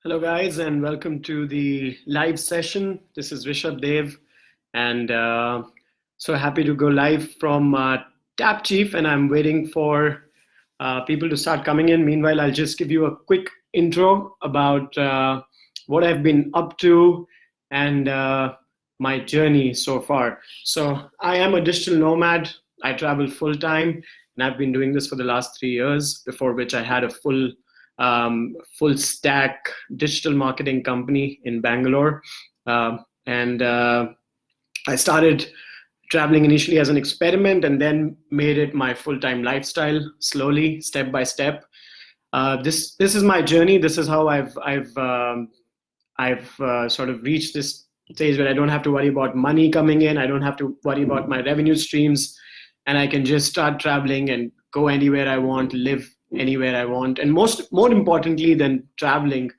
Hello, guys, and welcome to the live session. This is Rishabh Dev, and so happy to go live from Tap Chief, and I'm waiting for people to start coming in. Meanwhile, I'll just give you a quick intro about what I've been up to and my journey so far. So, I am a digital nomad. I travel full time, and I've been doing this for the last 3 years, before which I had a full stack digital marketing company in Bangalore. And I started traveling initially as an experiment and then made it my full-time lifestyle, slowly, step by step. This is my journey. This is how I've sort of reached this stage where I don't have to worry about money coming in. I don't have to worry about my revenue streams, and I can just start traveling and go anywhere I want, live anywhere I want. And more importantly than traveling,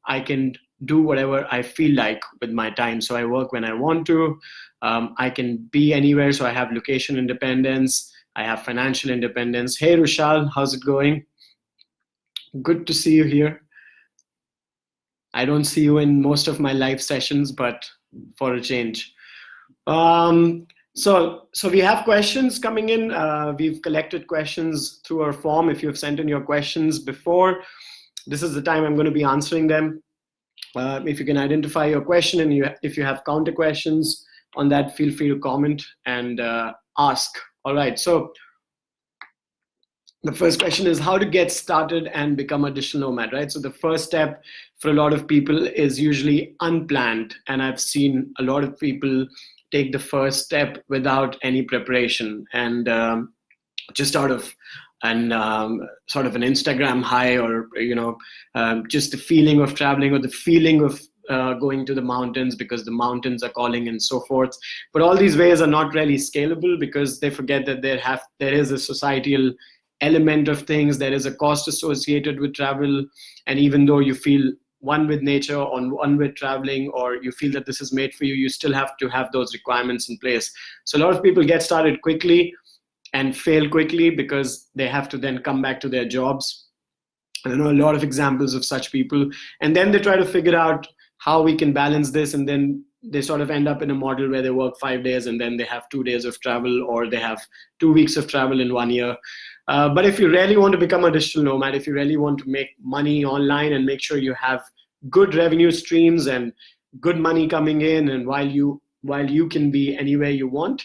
I can do whatever I feel like with my time. So I work when I want to. I can be anywhere. So I have location independence. I have financial independence. Hey, Rushal, how's it going? Good to see you here. I don't see you in most of my live sessions, but for a change. So we have questions coming in. We've collected questions through our form. If you've sent in your questions before, this is the time I'm going to be answering them. If you can identify your question and if you have counter questions on that, feel free to comment and ask. All right, so the first question is how to get started and become a digital nomad, right? So the first step for a lot of people is usually unplanned. And I've seen a lot of people take the first step without any preparation and just out of sort of an Instagram high, or just the feeling of traveling, or the feeling of going to the mountains because the mountains are calling and so forth. But all these ways are not really scalable because they forget that there is a societal element of things. There is a cost associated with travel, and even though you feel one with nature or one with traveling, or you feel that this is made for you, you still have to have those requirements in place. So a lot of people get started quickly and fail quickly because they have to then come back to their jobs. I know a lot of examples of such people, and then they try to figure out how we can balance this, and then they sort of end up in a model where they work 5 days and then they have 2 days of travel, or they have 2 weeks of travel in 1 year. But if you really want to become a digital nomad, if you really want to make money online and make sure you have good revenue streams and good money coming in, and while you can be anywhere you want,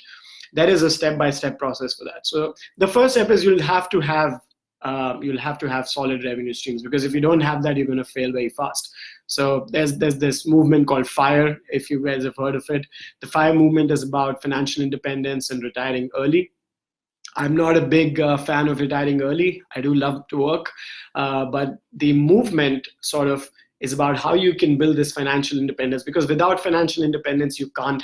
there is a step-by-step process for that. So the first step is you'll have to have solid revenue streams, because if you don't have that, you're going to fail very fast. So there's this movement called FIRE, if you guys have heard of it. The FIRE movement is about financial independence and retiring early. I'm not a big fan of retiring early. I do love to work, but the movement sort of is about how you can build this financial independence, because without financial independence, you can't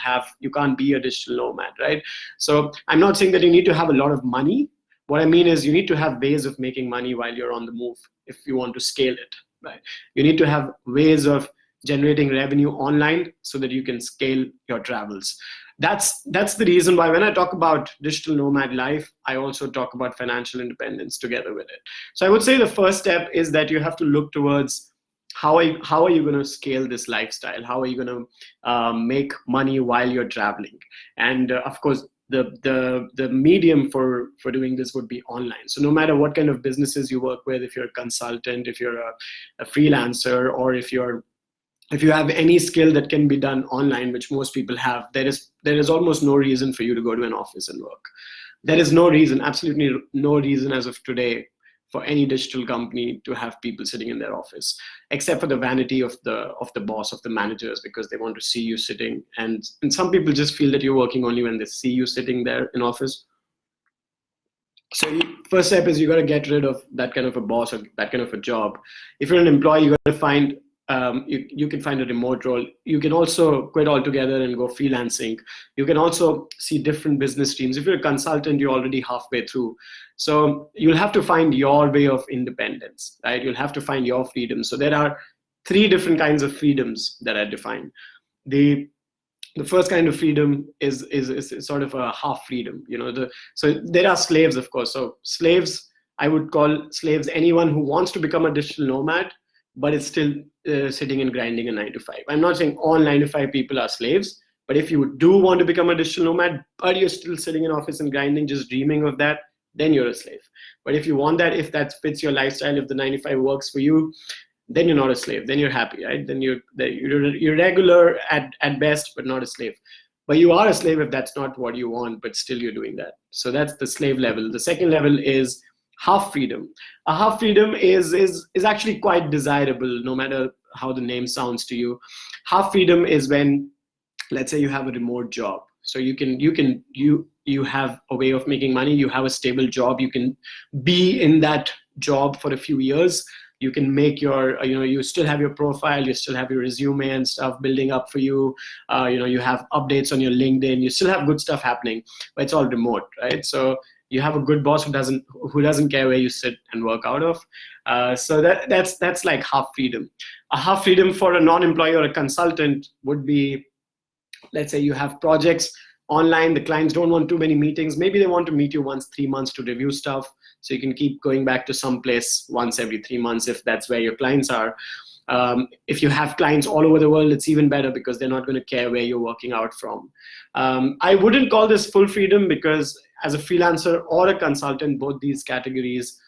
be a digital nomad, right? So I'm not saying that you need to have a lot of money. What I mean is you need to have ways of making money while you're on the move if you want to scale it, right? You need to have ways of generating revenue online so that you can scale your travels. That's the reason why when I talk about digital nomad life, I also talk about financial independence together with it. So I would say the first step is that you have to look towards how are you going to scale this lifestyle? How are you going to make money while you're traveling? And of course, the medium for doing this would be online. So no matter what kind of businesses you work with, if you're a consultant, if you're a freelancer, or if you have any skill that can be done online, which most people have, there is almost no reason for you to go to an office and work. There is no reason, absolutely no reason as of today, for any digital company to have people sitting in their office, except for the vanity of the boss, of the managers, because they want to see you sitting. And some people just feel that you're working only when they see you sitting there in office. So first step is you got to get rid of that kind of a boss or that kind of a job. If you're an employee, you got to find you can find a remote role. You can also quit altogether and go freelancing. You can also see different business streams. If you're a consultant, you're already halfway through. So you'll have to find your way of independence, right? You'll have to find your freedom. So there are 3 different kinds of freedoms that I define. The first kind of freedom is sort of a half freedom. So there are slaves, of course. So slaves, I would call slaves anyone who wants to become a digital nomad, but it's still sitting and grinding a 9 to 5. I'm not saying all 9 to 5 people are slaves, but if you do want to become a digital nomad, but you're still sitting in office and grinding, just dreaming of that, then you're a slave. But if you want that, if that fits your lifestyle, if the 9 to 5 works for you, then you're not a slave. Then you're happy, right? Then you're regular at best, but not a slave. But you are a slave if that's not what you want, but still you're doing that. So that's the slave level. The second level is half freedom. A half freedom is actually quite desirable, no matter how the name sounds to you. Half freedom is when, let's say, you have a remote job. So you have a way of making money. You have a stable job. You can be in that job for a few years. You can make your, you still have your profile, you still have your resume and stuff building up for you. You have updates on your LinkedIn. You still have good stuff happening, but it's all remote, right? So you have a good boss who doesn't care where you sit and work out of. So that's like half freedom. A half freedom for a non-employee or a consultant would be, let's say you have projects online, the clients don't want too many meetings. Maybe they want to meet you once 3 months to review stuff. So you can keep going back to some place once every 3 months if that's where your clients are. If you have clients all over the world, it's even better because they're not going to care where you're working out from. I wouldn't call this full freedom because as a freelancer or a consultant, both these categories,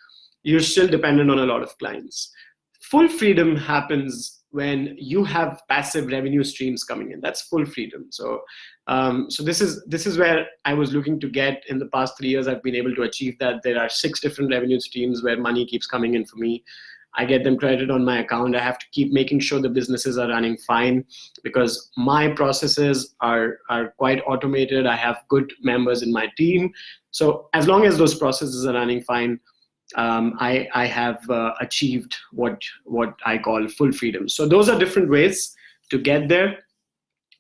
you're still dependent on a lot of clients. Full freedom happens when you have passive revenue streams coming in. That's full freedom. So this is where I was looking to get in the past 3 years. I've been able to achieve that. There are 6 different revenue streams where money keeps coming in for me. I get them credited on my account. I have to keep making sure the businesses are running fine because my processes are quite automated. I have good members in my team. So as long as those processes are running fine, I have achieved what I call full freedom. So those are different ways to get there.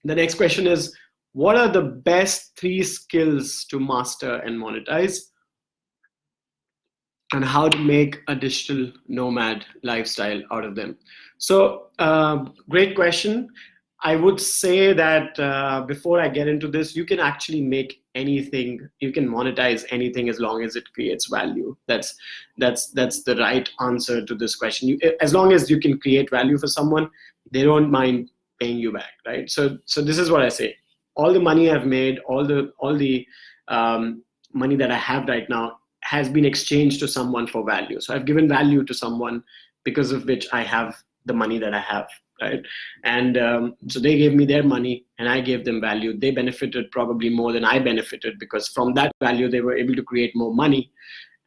The next question is, what are the best 3 skills to master and monetize, and how to make a digital nomad lifestyle out of them? So great question. I would say that before I get into this, you can actually make anything, you can monetize anything as long as it creates value. That's the right answer to this question. As long as you can create value for someone, they don't mind paying you back, right? So this is what I say. All the money I've made, all the money that I have right now has been exchanged to someone for value. So I've given value to someone because of which I have the money that I have, right? And so they gave me their money and I gave them value. They benefited probably more than I benefited because from that value, they were able to create more money.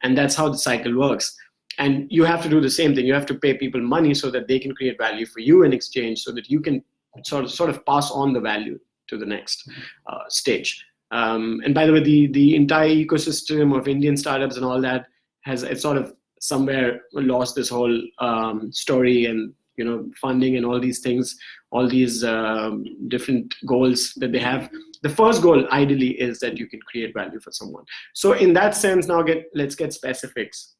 And that's how the cycle works. And you have to do the same thing. You have to pay people money so that they can create value for you in exchange so that you can sort of pass on the value to the next stage. And by the way, the entire ecosystem of Indian startups and all that it's sort of somewhere lost this whole story and funding and all these things, all these different goals that they have. The first goal ideally is that you can create value for someone. So in that sense, now let's get specifics.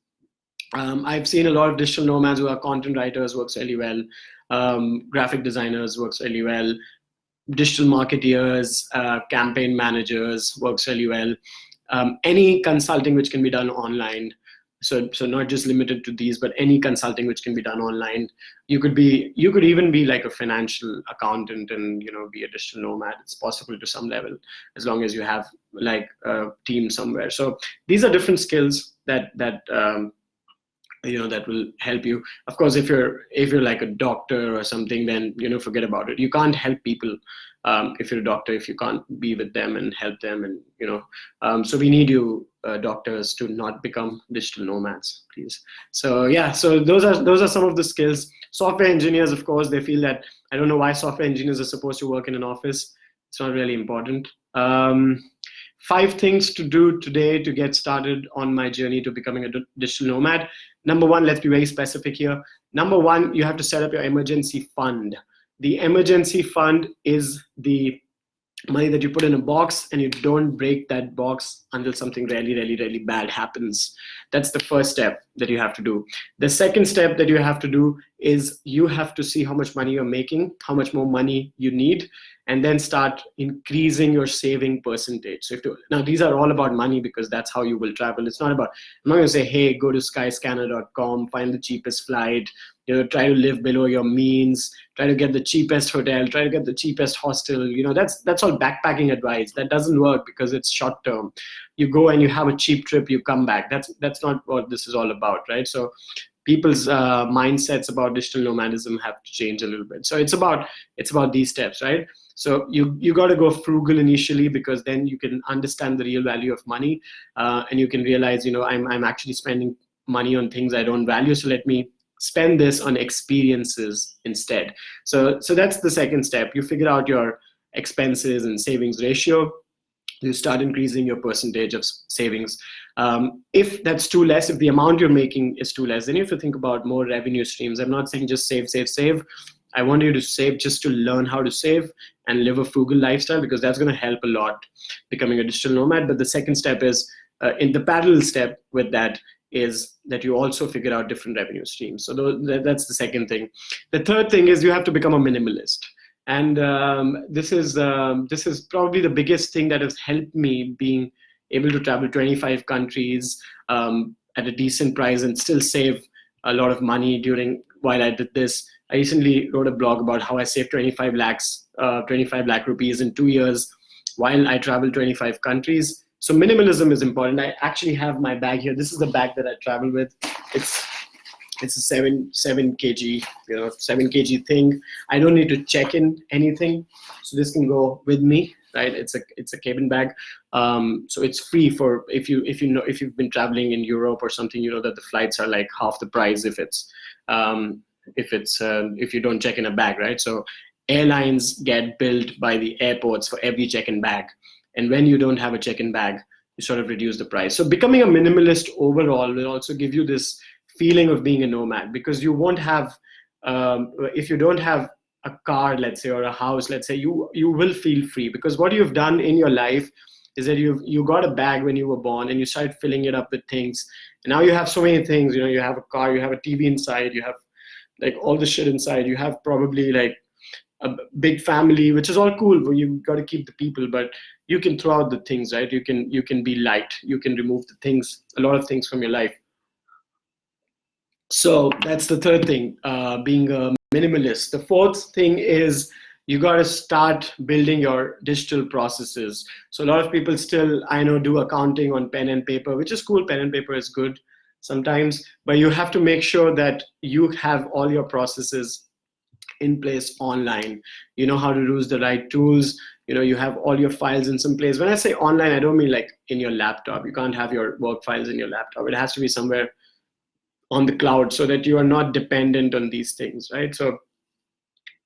I've seen a lot of digital nomads who are content writers, works really well. Graphic designers works really well. Digital marketeers, campaign managers works really well. Any consulting which can be done online. So not just limited to these, but any consulting which can be done online. You could even be like a financial accountant and be a digital nomad. It's possible to some level as long as you have like a team somewhere. So these are different skills that that will help you. Of course, if you're like a doctor or something, then forget about it. You can't help people if you're a doctor if you can't be with them and help them, and so we need you doctors to not become digital nomads, please. So yeah, so those are some of the skills. Software engineers, of course, they feel that I don't know why software engineers are supposed to work in an office. It's not really important. 5 things to do today to get started on my journey to becoming a digital nomad. Number 1, let's be very specific here. Number 1, you have to set up your emergency fund. The emergency fund is the money that you put in a box and you don't break that box until something really, really, really bad happens. That's the first step that you have to do. The second step that you have to do is you have to see how much money you're making, how much more money you need, and then start increasing your saving percentage. So now these are all about money, because that's how you will travel. It's not about, I'm not going to say, hey, go to skyscanner.com, find the cheapest flight, try to live below your means, try to get the cheapest hotel, try to get the cheapest hostel. That's all backpacking advice. That doesn't work because it's short term. You go and you have a cheap trip, you come back. That's not what this is all about, right? So people's mindsets about digital nomadism have to change a little bit. So it's about these steps, right? So you got to go frugal initially, because then you can understand the real value of money, and you can realize, I'm actually spending money on things I don't value. So let me spend this on experiences instead. So that's the second step. You figure out your expenses and savings ratio. You start increasing your percentage of savings. If that's too less, if the amount you're making is too less, then you have to think about more revenue streams. I'm not saying just save. I want you to save just to learn how to save and live a frugal lifestyle, because that's going to help a lot becoming a digital nomad. But the second step is, in the parallel step with that, is that you also figure out different revenue streams. So that's the second thing. The third thing is you have to become a minimalist. And this is probably the biggest thing that has helped me being able to travel 25 countries at a decent price and still save a lot of money while I did this. I recently wrote a blog about how I saved 25 lakh rupees in 2 years while I traveled 25 countries. So minimalism is important. I actually have my bag here. This is the bag that I travel with. It's a 7 kg, 7 kg thing. I don't need to check in anything, so this can go with me, right? It's a cabin bag, so it's free for if you've been traveling in Europe or something. You know that the flights are like half the price if you don't check in a bag, right? So airlines get billed by the airports for every check-in bag, and when you don't have a check-in bag, you sort of reduce the price. So becoming a minimalist overall will also give you this feeling of being a nomad, because you won't have, if you don't have a car, let's say, or a house, let's say, you will feel free, because what you've done in your life is that you got a bag when you were born and you started filling it up with things, and now you have so many things. You have a car, you have a TV inside, you have like all the shit inside, you have probably like a big family, which is all cool, but you got to keep the people, but you can throw out the things, right? You can be light, you can remove the things, a lot of things from your life. So that's the third thing, being a minimalist. The fourth thing is you got to start building your digital processes. So a lot of people still, I know, do accounting on pen and paper, which is cool. Pen and paper is good sometimes, but you have to make sure that you have all your processes in place online. You know how to use the right tools. You have all your files in some place. When I say online, I don't mean like in your laptop. You can't have your work files in your laptop. It has to be somewhere on the cloud, so that you are not dependent on these things, right? So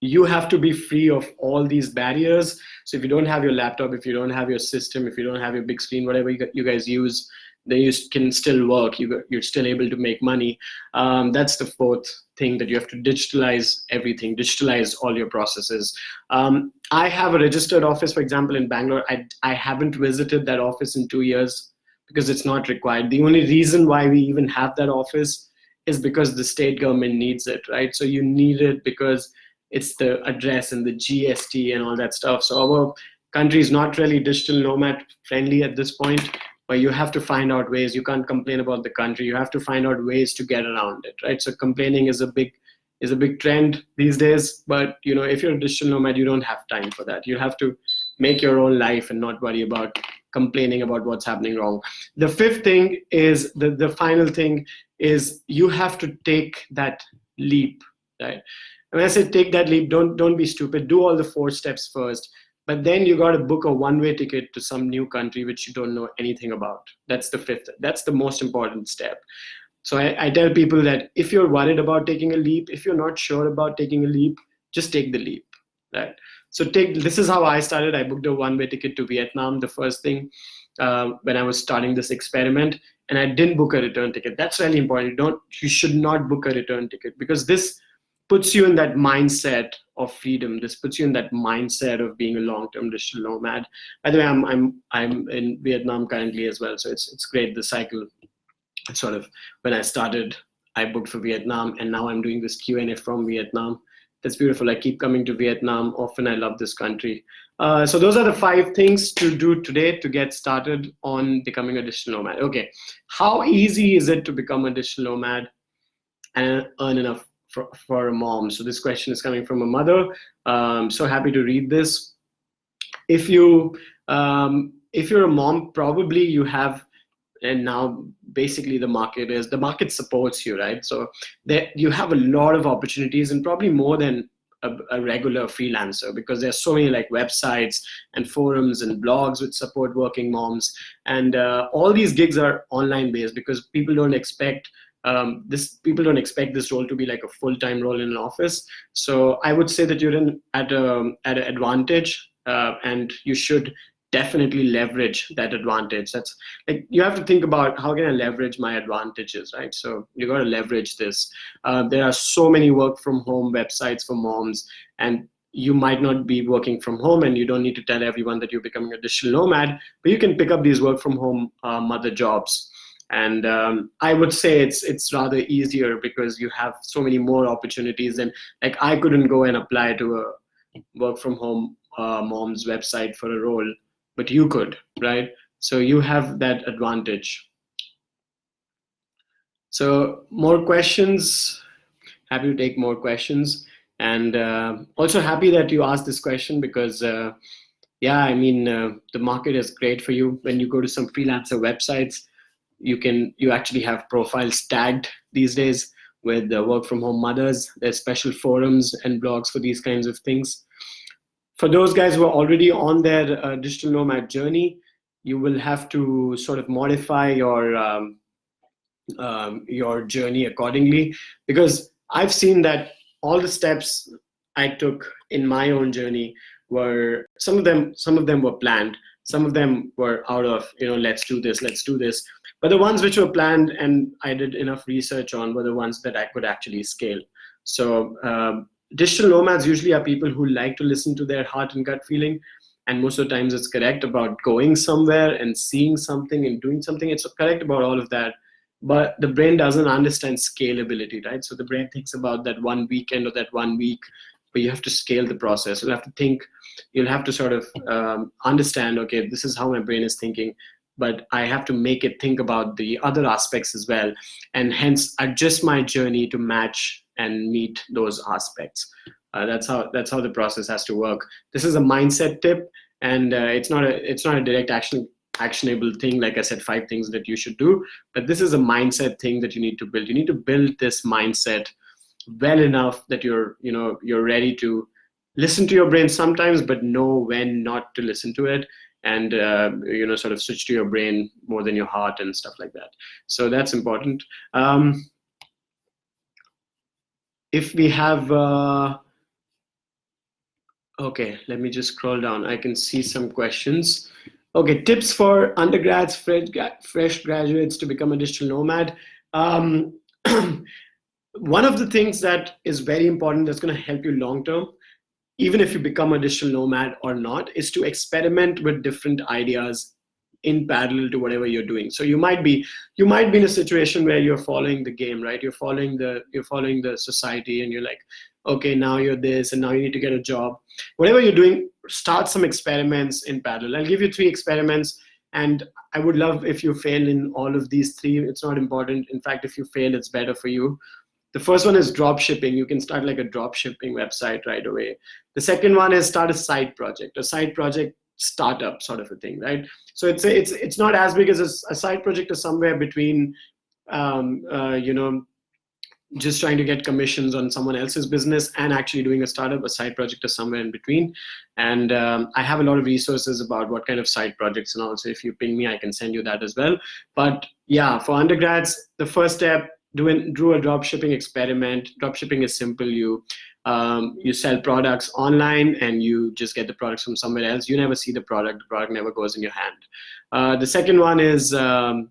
you have to be free of all these barriers. So if you don't have your laptop, if you don't have your system, if you don't have your big screen, whatever you guys use, then you can still work. You're still able to make money. That's the fourth thing, that you have to digitalize everything, digitalize all your processes. I have a registered office, for example, in Bangalore. I haven't visited that office in 2 years because it's not required. The only reason why we even have that office is because the state government needs it, right? So you need it because it's the address and the GST and all that stuff. So our country is not really digital nomad friendly at this point, but you have to find out ways. You can't complain about the country. You have to find out ways to get around it, right? So complaining is a big trend these days, but if you're a digital nomad, you don't have time for that. You have to make your own life and not worry about complaining about what's happening wrong. The fifth thing is, the final thing is, you have to take that leap, right? And when I say take that leap, don't be stupid. Do all the 4 steps first, but then you got to book a one-way ticket to some new country which you don't know anything about. That's the fifth. That's the most important step. So I tell people that if you're worried about taking a leap, if you're not sure about taking a leap, just take the leap, right? So this is how I started. I booked a one-way ticket to Vietnam, the first thing, when I was starting this experiment, and I didn't book a return ticket. That's really important. You should not book a return ticket, because this puts you in that mindset of freedom. This puts you in that mindset of being a long-term digital nomad. By the way, I'm in Vietnam currently as well, so it's great. The cycle sort of, when I started, I booked for Vietnam, and now I'm doing this Q&A from Vietnam. That's beautiful. I keep coming to Vietnam often. I love this country. So those are the 5 things to do today to get started on becoming a digital nomad. Okay, how easy is it to become a digital nomad and earn enough for a mom? So this question is coming from a mother. So happy to read this. If you're a mom, probably you have, and now basically the market supports you, right? So you have a lot of opportunities, and probably more than a regular freelancer, because there's so many like websites and forums and blogs which support working moms, and all these gigs are online based, because people don't expect this role to be like a full-time role in an office. So I would say that you're at an advantage, and you should definitely leverage that advantage. That's like, you have to think about, how can I leverage my advantages, right? So you got to leverage this. There are so many work from home websites for moms, and you might not be working from home, and you don't need to tell everyone that you're becoming a digital nomad, but you can pick up these work from home mother jobs. And I would say it's rather easier, because you have so many more opportunities. And like, I couldn't go and apply to a work from home mom's website for a role, but you could, right? So you have that advantage. So more questions, happy to take more questions. And also happy that you asked this question, because yeah, I mean, the market is great for you. When you go to some freelancer websites, you actually have profiles tagged these days with work from home mothers. There's special forums and blogs for these kinds of things. For those guys who are already on their digital nomad journey, you will have to sort of modify your journey accordingly, because I've seen that all the steps I took in my own journey were, some of them were planned, some of them were out of, let's do this. But the ones which were planned and I did enough research on were the ones that I could actually scale. So digital nomads usually are people who like to listen to their heart and gut feeling. And most of the times it's correct about going somewhere and seeing something and doing something. It's correct about all of that. But the brain doesn't understand scalability, right? So the brain thinks about that one weekend or that 1 week, but you have to scale the process. You'll have to think, you'll have to sort of understand, okay, this is how my brain is thinking, but I have to make it think about the other aspects as well, and hence adjust my journey to match and meet those aspects. That's how the process has to work. This is a mindset tip, and it's not a direct actionable thing. Like I said, 5 things that you should do, but this is a mindset thing that you need to build. You need to build this mindset well enough that you're ready to listen to your brain sometimes, but know when not to listen to it, and sort of switch to your brain more than your heart and stuff like that. So that's important. If we have okay, let me just scroll down. I can see some questions. Okay, tips for undergrads, fresh graduates to become a digital nomad. One of the things that is very important, that's going to help you long term, even if you become a digital nomad or not, is to experiment with different ideas in parallel to whatever you're doing. So you might be in a situation where you're following the game, right? You're following the society, and you're like, okay, now you're this, and now you need to get a job. Whatever you're doing, start some experiments in parallel. I'll give you 3 experiments, and I would love if you fail in all of these 3. It's not important. In fact, if you fail, it's better for you. The first one is drop shipping. You can start like a drop shipping website right away. The second one is start a side project startup sort of a thing, right? So it's not as big as a side project, or somewhere between, just trying to get commissions on someone else's business and actually doing a startup. A side project is somewhere in between. And I have a lot of resources about what kind of side projects, and also if you ping me, I can send you that as well. But yeah, for undergrads, the first step, do a drop shipping experiment. Drop shipping is simple. You sell products online, and you just get the products from somewhere else. You never see the product never goes in your hand. The second one is, of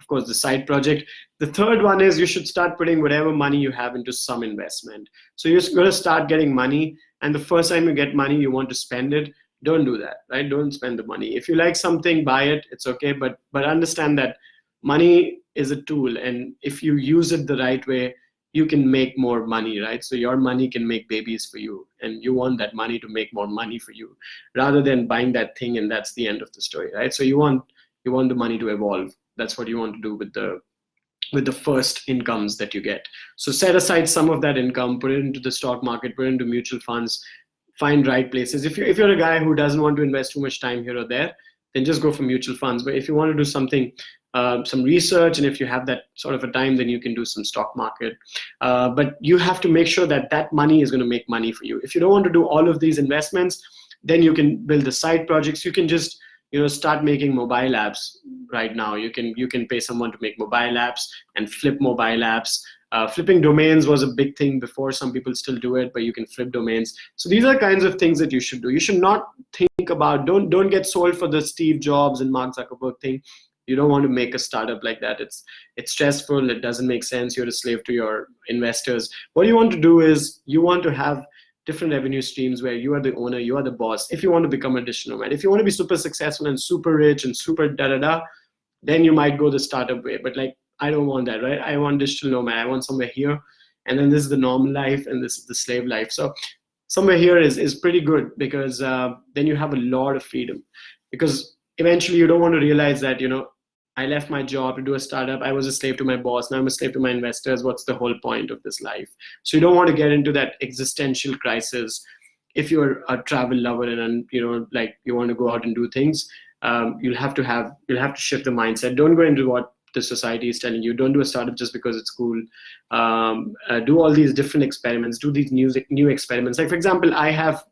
course, the side project. The third one is you should start putting whatever money you have into some investment. So you're going to start getting money, and the first time you get money, you want to spend it. Don't do that, right? Don't spend the money. If you like something, buy it. It's okay, but understand that money is a tool, and if you use it the right way, you can make more money, right? So your money can make babies for you, and you want that money to make more money for you, rather than buying that thing and that's the end of the story, right? So you want the money to evolve. That's what you want to do with the first incomes that you get. So set aside some of that income, put it into the stock market, put it into mutual funds, find right places. If you're a guy who doesn't want to invest too much time here or there, then just go for mutual funds. But if you want to do something, some research, and if you have that sort of a time, then you can do some stock market. But you have to make sure that that money is going to make money for you. If you don't want to do all of these investments, then you can build the side projects. You can just start making mobile apps right now. You can pay someone to make mobile apps and flip mobile apps. Flipping domains was a big thing before. Some people still do it, but you can flip domains. So these are kinds of things that you should do. You should not think about, don't get sold for the Steve Jobs and Mark Zuckerberg thing. You don't want to make a startup like that. It's stressful. It doesn't make sense. You're a slave to your investors. What you want to do is you want to have different revenue streams where you are the owner, you are the boss. If you want to become a digital nomad, if you want to be super successful and super rich and super da-da-da, then you might go the startup way. But like, I don't want that, right? I want digital nomad. I want somewhere here. And then this is the normal life, and this is the slave life. So somewhere here is pretty good, because then you have a lot of freedom. Because eventually you don't want to realize that, I left my job to do a startup. I was a slave to my boss. Now I'm a slave to my investors. What's the whole point of this life? So you don't want to get into that existential crisis. If you're a travel lover and like you want to go out and do things, you'll have to shift the mindset. Don't go into what the society is telling you. Don't do a startup just because it's cool. Do all these different experiments. Do these new experiments. Like, for example, I have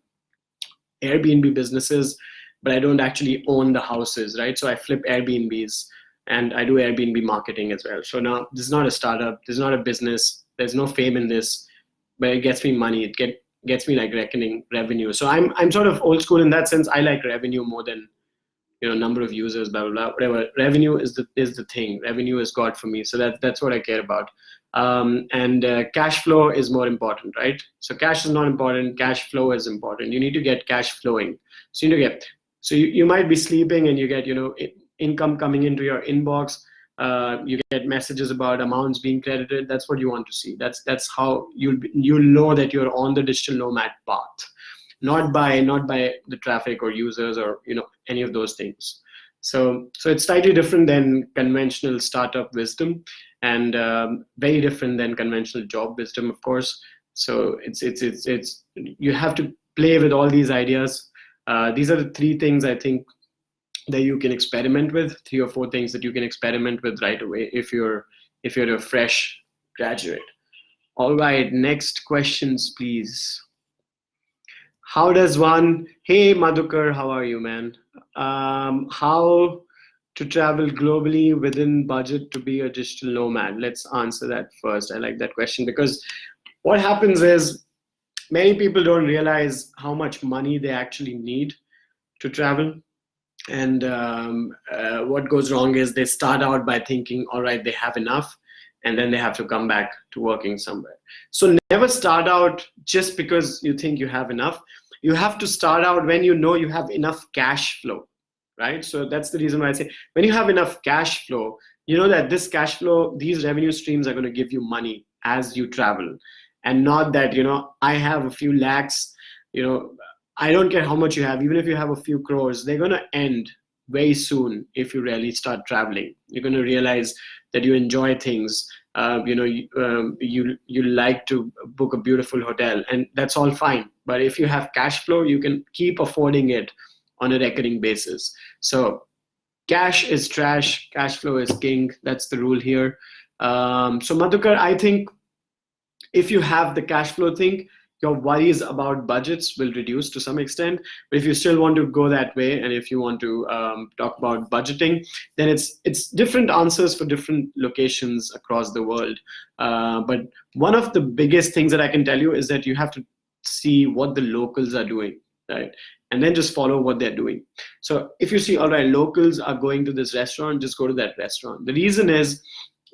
Airbnb businesses, but I don't actually own the houses, right? So I flip Airbnbs, and I do Airbnb marketing as well. So now this is not a startup. This is not a business. There's no fame in this, but it gets me money. It gets me like reckoning revenue. So I'm sort of old school in that sense. I like revenue more than number of users, blah blah blah. Whatever. Revenue is the thing. Revenue is God for me. So that's what I care about. And cash flow is more important, right? So cash is not important. Cash flow is important. You need to get cash flowing. So you might be sleeping and you get income coming into your inbox. You get messages about amounts being credited. That's what you want to see. That's how you'll know that you're on the digital nomad path, not by the traffic or users or any of those things. So it's slightly different than conventional startup wisdom, and very different than conventional job wisdom, of course. So it's you have to play with all these ideas. These are the three things I think that you can experiment with, 3 or 4 things that you can experiment with right away if you're a fresh graduate. All right, next questions, please. How does one, hey Madhukar, how are you, man? How to travel globally within budget to be a digital nomad? Let's answer that first. I like that question, because what happens is many people don't realize how much money they actually need to travel. And what goes wrong is they start out by thinking, all right, they have enough, and then they have to come back to working somewhere. So never start out just because you think you have enough. You have to start out when you know you have enough cash flow, right? So that's the reason why I say when you have enough cash flow, you know that this cash flow, these revenue streams are going to give you money as you travel, and not that, I have a few lakhs, I don't care how much you have, even if you have a few crores, they're going to end very soon if you really start traveling. You're going to realize that you enjoy things. You like to book a beautiful hotel, and that's all fine. But if you have cash flow, you can keep affording it on a recurring basis. So cash is trash, cash flow is king. That's the rule here. So Madhukar, I think if you have the cash flow thing, your worries about budgets will reduce to some extent. But if you still want to go that way, and if you want to talk about budgeting, then it's different answers for different locations across the world. But one of the biggest things that I can tell you is that you have to see what the locals are doing, right? And then just follow what they're doing. So if you see, all right, locals are going to this restaurant, just go to that restaurant. The reason is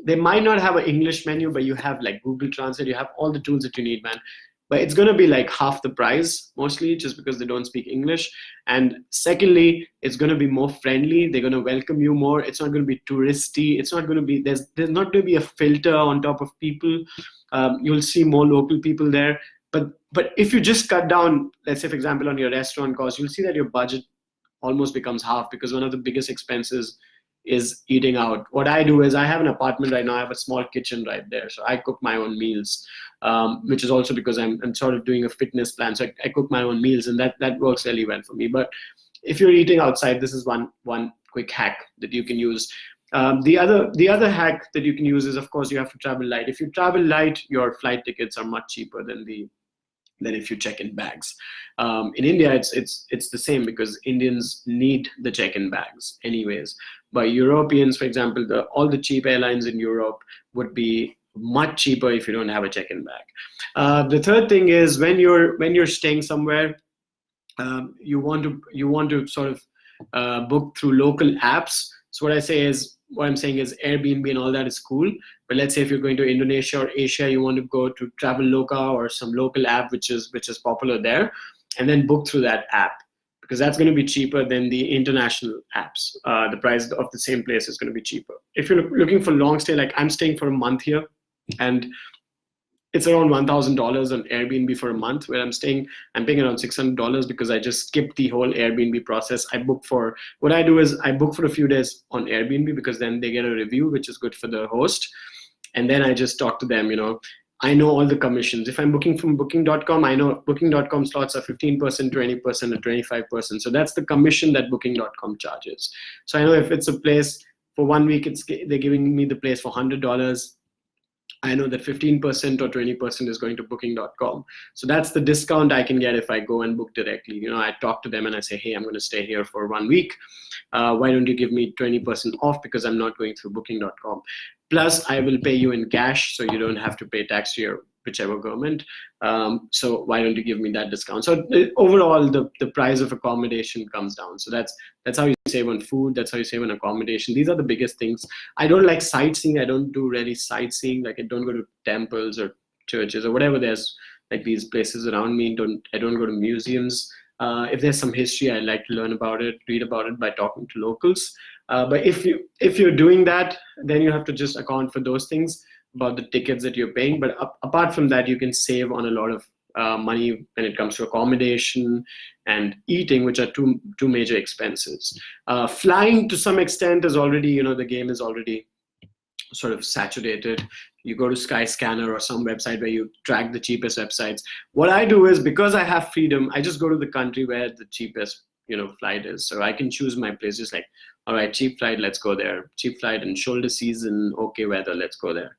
they might not have an English menu, but you have like Google Translate, you have all the tools that you need, man. But it's going to be like half the price, mostly just because they don't speak English. And secondly, it's going to be more friendly. They're going to welcome you more. It's not going to be touristy. It's not going to be, there's not going to be a filter on top of people. You'll see more local people there. But if you just cut down, let's say, for example, on your restaurant costs, you'll see that your budget almost becomes half, because one of the biggest expenses is eating out. What I do is I have an apartment right now. I have a small kitchen right there. So I cook my own meals, which is also because I'm sort of doing a fitness plan. So I cook my own meals, and that works really well for me. But if you're eating outside, this is one quick hack that you can use. The other hack that you can use is, of course, you have to travel light. If you travel light, your flight tickets are much cheaper than if you check in bags. In India, it's the same, because Indians need the check-in bags anyways. But Europeans, for example, all the cheap airlines in Europe would be much cheaper if you don't have a check-in bag. The third thing is, when you're staying somewhere, you want to sort of book through local apps. So what I'm saying is Airbnb and all that is cool. But let's say if you're going to Indonesia or Asia, you want to go to Traveloka or some local app which is popular there, and then book through that app, because that's going to be cheaper than the international apps. The price of the same place is going to be cheaper. If you're looking for long stay, like I'm staying for a month here, and it's around $1,000 on Airbnb for a month where I'm staying. I'm paying around $600 because I just skipped the whole Airbnb process. What I do is I book for a few days on Airbnb, because then they get a review, which is good for the host. And then I just talk to them, I know all the commissions. If I'm booking from booking.com, I know booking.com slots are 15%, 20%, or 25%. So that's the commission that booking.com charges. So I know if it's a place for 1 week, they're giving me the place for $100. I know that 15% or 20% is going to booking.com. So that's the discount I can get if I go and book directly. I talk to them and I say, hey, I'm going to stay here for 1 week. Why don't you give me 20% off, because I'm not going through booking.com. Plus, I will pay you in cash, so you don't have to pay tax to your whichever government. So why don't you give me that discount? So overall, the price of accommodation comes down. So that's how you save on food. That's how you save on accommodation. These are the biggest things. I don't like sightseeing. I don't do really sightseeing. Like I don't go to temples or churches or whatever. There's like these places around me. I don't go to museums. If there's some history, I like to learn about it, read about it by talking to locals. But if you're doing that, then you have to just account for those things about the tickets that you're paying. But apart from that, you can save on a lot of money when it comes to accommodation and eating, which are two major expenses. Flying to some extent is already, the game is already sort of saturated. You go to Skyscanner or some website where you track the cheapest websites. What I do is, because I have freedom, I just go to the country where the cheapest flight is. So I can choose my place, just like, all right, cheap flight, let's go there. Cheap flight and shoulder season, okay weather, let's go there.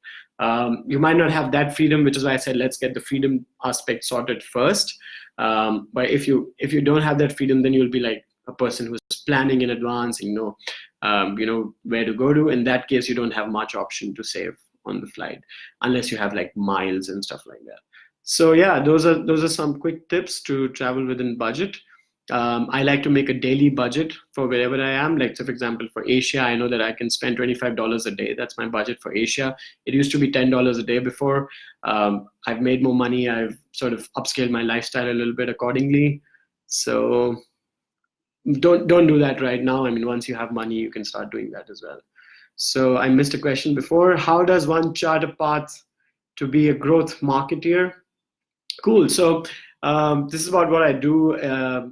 You might not have that freedom, which is why I said let's get the freedom aspect sorted first. But if you don't have that freedom, then you'll be like a person who's planning in advance, where to go to. In that case, you don't have much option to save on the flight, unless you have like miles and stuff like that. So yeah, those are some quick tips to travel within budget. I like to make a daily budget for wherever I am. Like, so for example, for Asia, I know that I can spend $25 a day. That's my budget for Asia. It used to be $10 a day before. I've made more money. I've sort of upscaled my lifestyle a little bit accordingly. So don't do that right now. I mean, once you have money, you can start doing that as well. So I missed a question before. How does one chart a path to be a growth marketeer? Cool. So this is about what I do.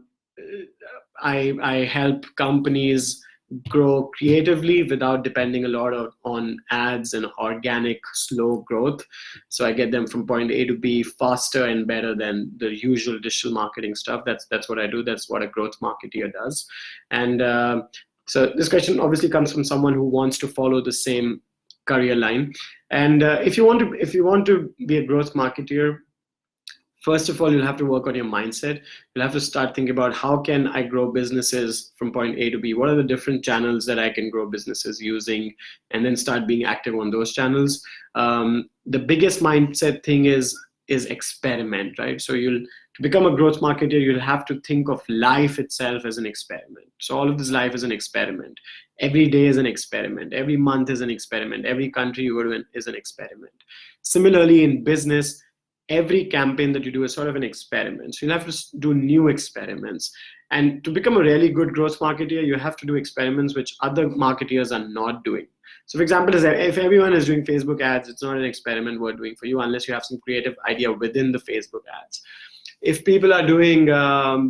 I help companies grow creatively without depending a lot on ads and organic slow growth. So I get them from point A to B faster and better than the usual digital marketing stuff. That's what I do. That's what a growth marketeer does. And so this question obviously comes from someone who wants to follow the same career line. And if you want to be a growth marketeer, first of all, you'll have to work on your mindset. You'll have to start thinking about, how can I grow businesses from point A to B? What are the different channels that I can grow businesses using? And then start being active on those channels. The biggest mindset thing is is experiment, right? So to become a growth marketer, you'll have to think of life itself as an experiment. So all of this life is an experiment. Every day is an experiment. Every month is an experiment. Every country you go to is an experiment. Similarly, in business, every campaign that you do is sort of an experiment. So you'll have to do new experiments. And to become a really good growth marketer, you have to do experiments which other marketeers are not doing. So for example, if everyone is doing Facebook ads, it's not an experiment worth doing for you unless you have some creative idea within the Facebook ads. If people are doing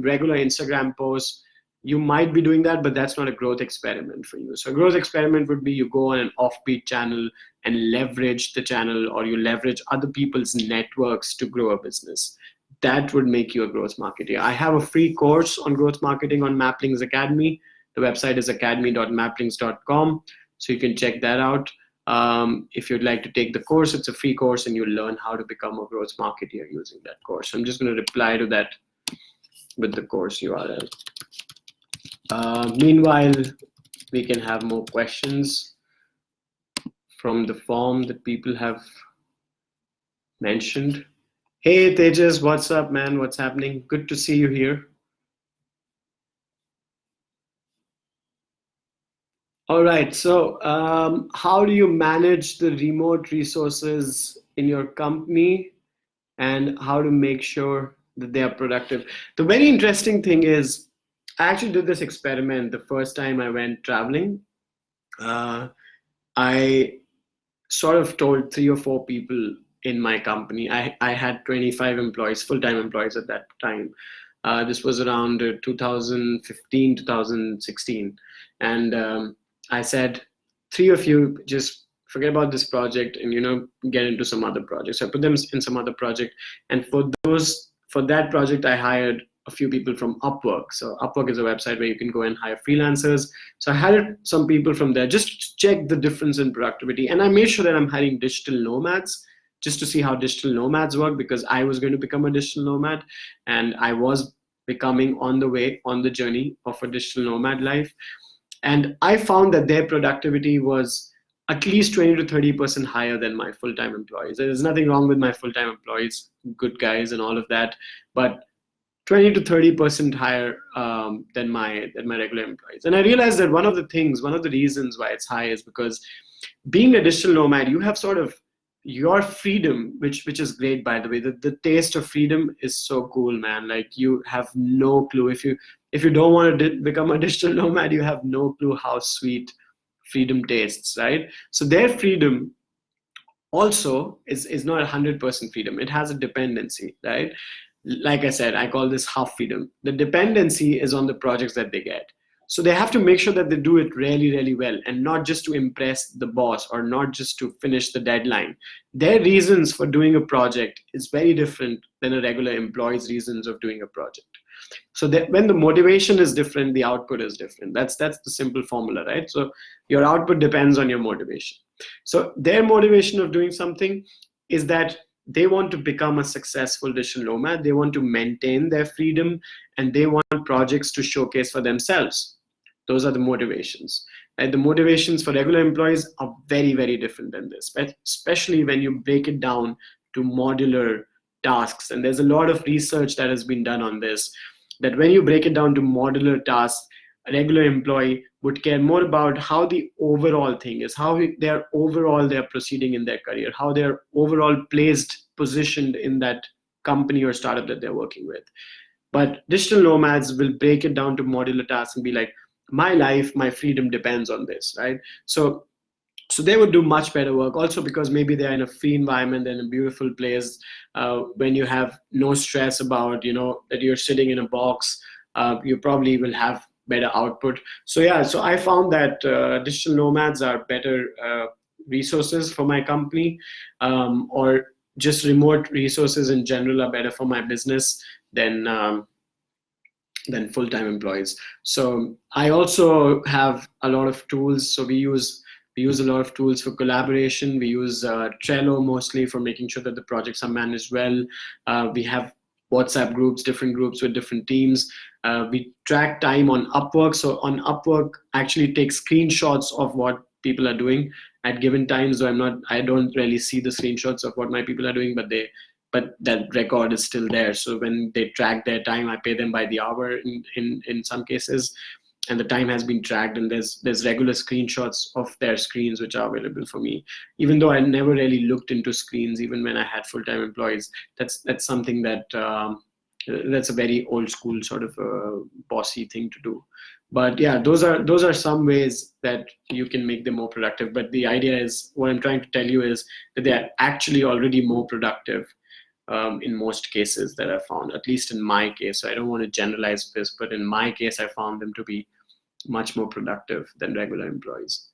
regular Instagram posts, you might be doing that, but that's not a growth experiment for you. So a growth experiment would be you go on an offbeat channel and leverage the channel, or you leverage other people's networks to grow a business. That would make you a growth marketer. I have a free course on growth marketing on Maplings Academy. The website is academy.maplings.com. So you can check that out. If you'd like to take the course, it's a free course and you'll learn how to become a growth marketer using that course. So I'm just going to reply to that with the course URL. Meanwhile, we can have more questions from the form that people have mentioned. Hey Tejas, what's up, man? What's happening? Good to see you here. All right, so how do you manage the remote resources in your company and how to make sure that they are productive? The very interesting thing is, I actually did this experiment the first time I went traveling. I sort of told 3 or 4 people in my company. I had 25 employees, full-time employees at that time. This was around 2015, 2016. And I said, 3 of you just forget about this project and get into some other project. So I put them in some other project. And for that project, I hired a few people from Upwork. So Upwork is a website where you can go and hire freelancers. So I hired some people from there just to check the difference in productivity. And I made sure that I'm hiring digital nomads just to see how digital nomads work, because I was going to become a digital nomad and I was becoming on the journey of a digital nomad life. And I found that their productivity was at least 20 to 30% higher than my full-time employees. There's nothing wrong with my full-time employees, good guys and all of that, but 20 to 30% higher than my regular employees. And I realized that one of the reasons why it's high is because being a digital nomad, you have sort of your freedom, which is great, by the way. The taste of freedom is so cool, man. Like, you have no clue. If you don't want to become a digital nomad, you have no clue how sweet freedom tastes, right? So their freedom also is not 100% freedom. It has a dependency, right? Like I said, I call this half freedom. The dependency is on the projects that they get. So they have to make sure that they do it really, really well, and not just to impress the boss or not just to finish the deadline. Their reasons for doing a project is very different than a regular employee's reasons of doing a project. So that when the motivation is different, the output is different. That's the simple formula, right? So your output depends on your motivation. So their motivation of doing something is that they want to become a successful digital nomad. They want to maintain their freedom, and they want projects to showcase for themselves. Those are the motivations. And the motivations for regular employees are very, very different than this, especially when you break it down to modular tasks. And there's a lot of research that has been done on this, that when you break it down to modular tasks, a regular employee would care more about how the overall thing is, how they're proceeding in their career, how they're overall positioned in that company or startup that they're working with. But digital nomads will break it down to modular tasks and be like, my life, my freedom depends on this, right? So they would do much better work, also because maybe they're in a free environment and a beautiful place, when you have no stress about, that you're sitting in a box, you probably will have better output. So yeah, so I found that digital nomads are better resources for my company, or just remote resources in general are better for my business than full-time employees. So I also have a lot of tools. So we use a lot of tools for collaboration. We use Trello mostly for making sure that the projects are managed well. We have WhatsApp groups, different groups with different teams. We track time on Upwork. So on Upwork, I actually take screenshots of what people are doing at given times. So I don't really see the screenshots of what my people are doing, but but that record is still there. So when they track their time, I pay them by the hour in some cases, and the time has been tracked, and there's regular screenshots of their screens which are available for me. Even though I never really looked into screens, even when I had full-time employees, that's something that that's a very old school sort of bossy thing to do. But yeah, those are some ways that you can make them more productive. But the idea is, what I'm trying to tell you is that they are actually already more productive in most cases that I found, at least in my case. So I don't want to generalize this, but in my case, I found them to be much more productive than regular employees.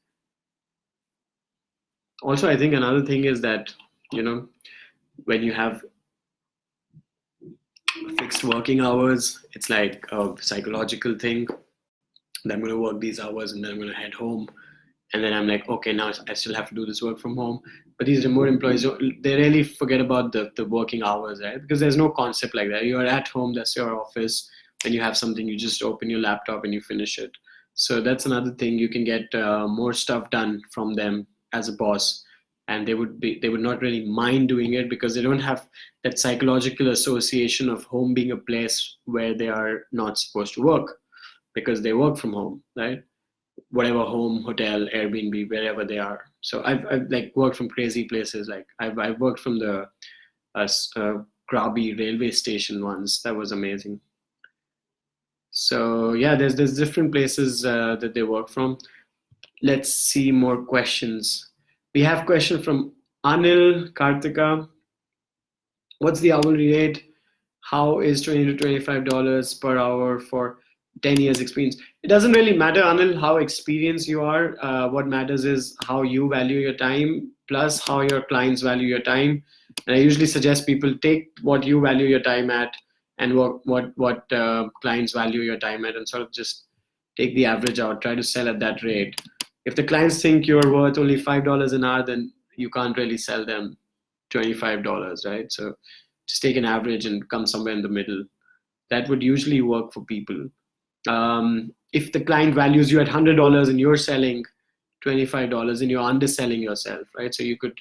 Also, I think another thing is that, when you have fixed working hours, it's like a psychological thing that I'm going to work these hours and then I'm going to head home. And then I'm like, okay, now I still have to do this work from home. But these remote employees, they really forget about the working hours, right? Because there's no concept like that. You're at home, that's your office. When you have something, you just open your laptop and you finish it. So that's another thing. You can get more stuff done from them as a boss. And they would not really mind doing it because they don't have that psychological association of home being a place where they are not supposed to work, because they work from home, right? Whatever home, hotel, Airbnb, wherever they are. So I've like worked from crazy places. Like I've worked from the Krabi railway station once. That was amazing. So yeah, there's different places that they work from. Let's see more questions. We have a question from Anil Kartika. What's the hourly rate? How is $20 to $25 per hour for 10 years experience? It doesn't really matter, Anil, how experienced you are. What matters is how you value your time, plus how your clients value your time. And I usually suggest people take what you value your time at and what clients value your time at, and sort of just take the average out, try to sell at that rate. If the clients think you're worth only $5 an hour, then you can't really sell them $25, right? So just take an average and come somewhere in the middle. That would usually work for people. If the client values you at $100 and you're selling $25, and you're underselling yourself, right? So you could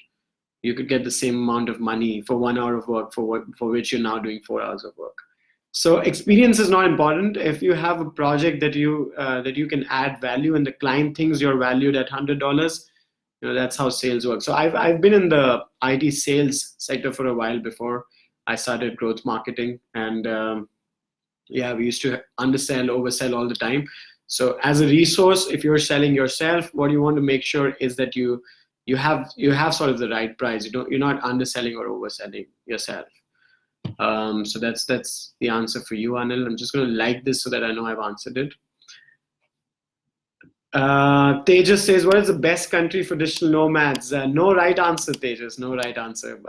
get the same amount of money for 1 hour of work for which you're now doing 4 hours of work. So experience is not important. If you have a project that you can add value and the client thinks you're valued at $100, that's how sales work. So I've been in the IT sales sector for a while before I started growth marketing, and yeah, we used to undersell, oversell all the time. So as a resource, if you're selling yourself, what you want to make sure is that you have sort of the right price. You're not underselling or overselling yourself. So that's the answer for you, Anil. I'm just going to like this so that I know I've answered it. Tejas says, what is the best country for digital nomads? No right answer, Tejas. No right answer.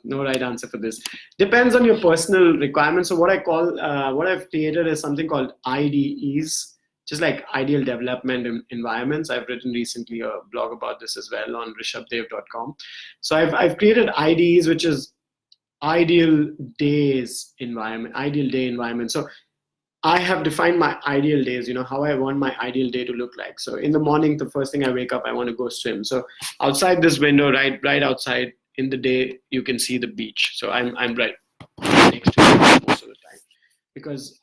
No right answer for this. Depends on your personal requirements. So what I've created is something called IDEs, just like ideal development environments. I've written recently a blog about this as well on rishabhdev.com. So I've created IDEs, which is ideal day environment. So I have defined my ideal days, how I want my ideal day to look like. So in the morning, the first thing I wake up, I want to go swim. So outside this window, right outside in the day, you can see the beach. So I'm right next to it most of the time, because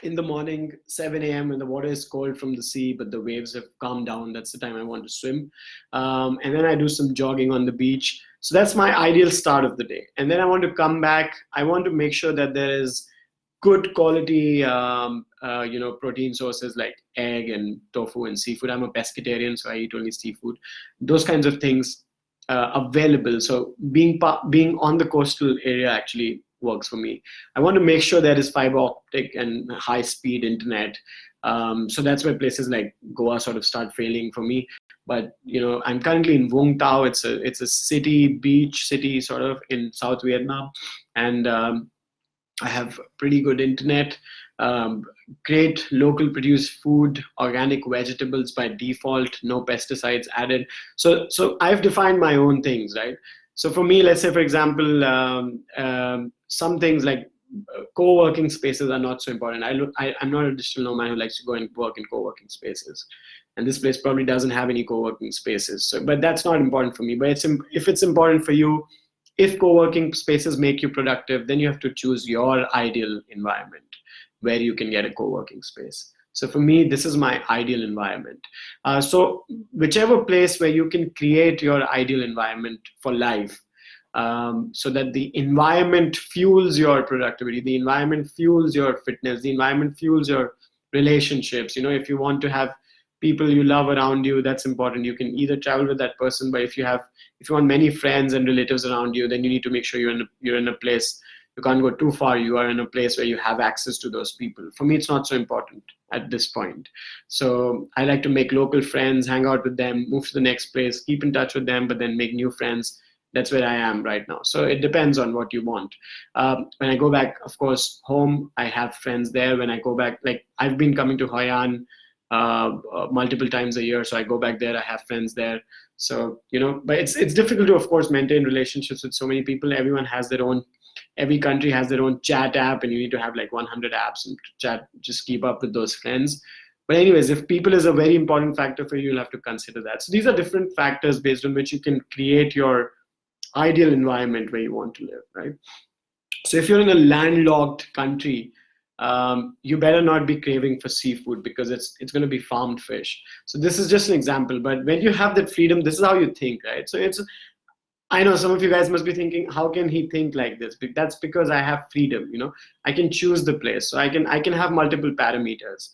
in the morning, 7 a.m. when the water is cold from the sea, but the waves have calmed down, that's the time I want to swim. And then I do some jogging on the beach. So that's my ideal start of the day. And then I want to come back. I want to make sure that there is good quality, protein sources like egg and tofu and seafood. I'm a pescatarian, so I eat only seafood. Those kinds of things available. So being on the coastal area actually works for me. I want to make sure there is fiber optic and high speed internet. So that's where places like Goa sort of start failing for me. But I'm currently in Vung Tau. It's a beach city sort of in South Vietnam, and I have pretty good internet, great local produced food, organic vegetables by default, no pesticides added. So I've defined my own things, right? So for me, let's say, for example, some things like co-working spaces are not so important. I'm not a digital nomad who likes to go and work in co-working spaces. And this place probably doesn't have any co-working spaces. So, but that's not important for me. But if it's important for you, if co-working spaces make you productive, then you have to choose your ideal environment where you can get a co-working space. So for me, this is my ideal environment. So whichever place where you can create your ideal environment for life, so that the environment fuels your productivity, the environment fuels your fitness, the environment fuels your relationships. If you want to have people you love around you, that's important. You can either travel with that person, but if you want many friends and relatives around you, then you need to make sure you're in a place. You can't go too far. You are in a place where you have access to those people. For me, it's not so important at this point. So I like to make local friends, hang out with them, move to the next place, keep in touch with them, but then make new friends. That's where I am right now. So it depends on what you want. When I go back, of course, home, I have friends there. When I go back, like I've been coming to Hoi An multiple times a year. So I go back there, I have friends there. So, but it's difficult to, of course, maintain relationships with so many people. Every country has their own chat app, and you need to have like 100 apps and chat, just keep up with those friends. But anyways, if people is a very important factor for you, you'll have to consider that. So these are different factors based on which you can create your ideal environment where you want to live, right? So if you're in a landlocked country, you better not be craving for seafood because it's going to be farmed fish. So this is just an example, but when you have that freedom, this is how you think, right? So I know some of you guys must be thinking, how can he think like this? That's because I have freedom, I can choose the place. So I can have multiple parameters.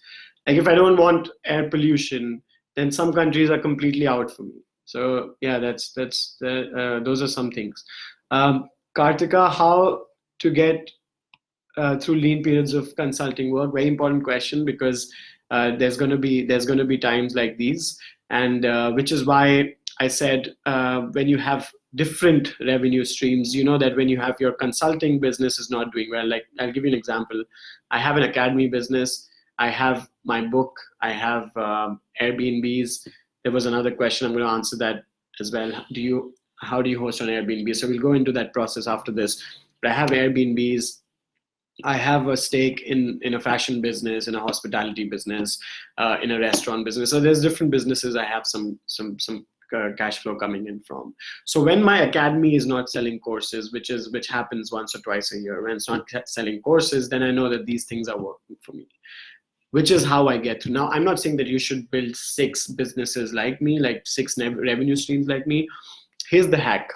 Like if I don't want air pollution, then some countries are completely out for me. So yeah, those are some things. Kartika, how to get through lean periods of consulting work? Very important question, because there's going to be times like these, and which is why I said when you have different revenue streams, that when you have your consulting business is not doing well. Like I'll give you an example. I have an academy business. I have my book. I have Airbnbs. There was another question. I'm going to answer that as well. How do you host on Airbnb? So we'll go into that process after this. But I have Airbnbs. I have a stake in a fashion business, in a hospitality business, in a restaurant business. So there's different businesses I have some cash flow coming in from. So when my academy is not selling courses, which happens once or twice a year, when it's not selling courses, then I know that these things are working for me, which is how I get to. Now, I'm not saying that you should build 6 businesses like me, like 6 revenue streams like me. Here's the hack.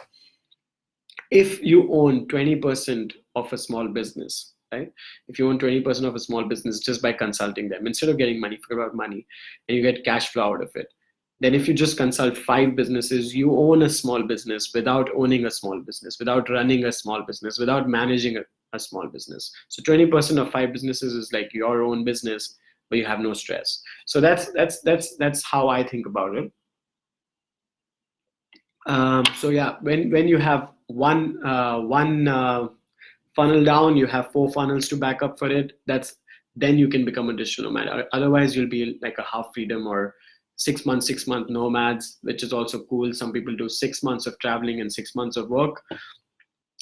If you own 20% of a small business, right? If you own 20% of a small business just by consulting them, instead of getting money, forget about money, and you get cash flow out of it, then if you just consult 5 businesses, you own a small business without owning a small business, without running a small business, without managing a small business. So 20% of 5 businesses is like your own business, but you have no stress. So that's how I think about it. So yeah, when you have one funnel down, you have 4 funnels to back up for it. Then you can become a digital nomad. Otherwise, you'll be like a half freedom or 6 month nomads, which is also cool. Some people do 6 months of traveling and 6 months of work.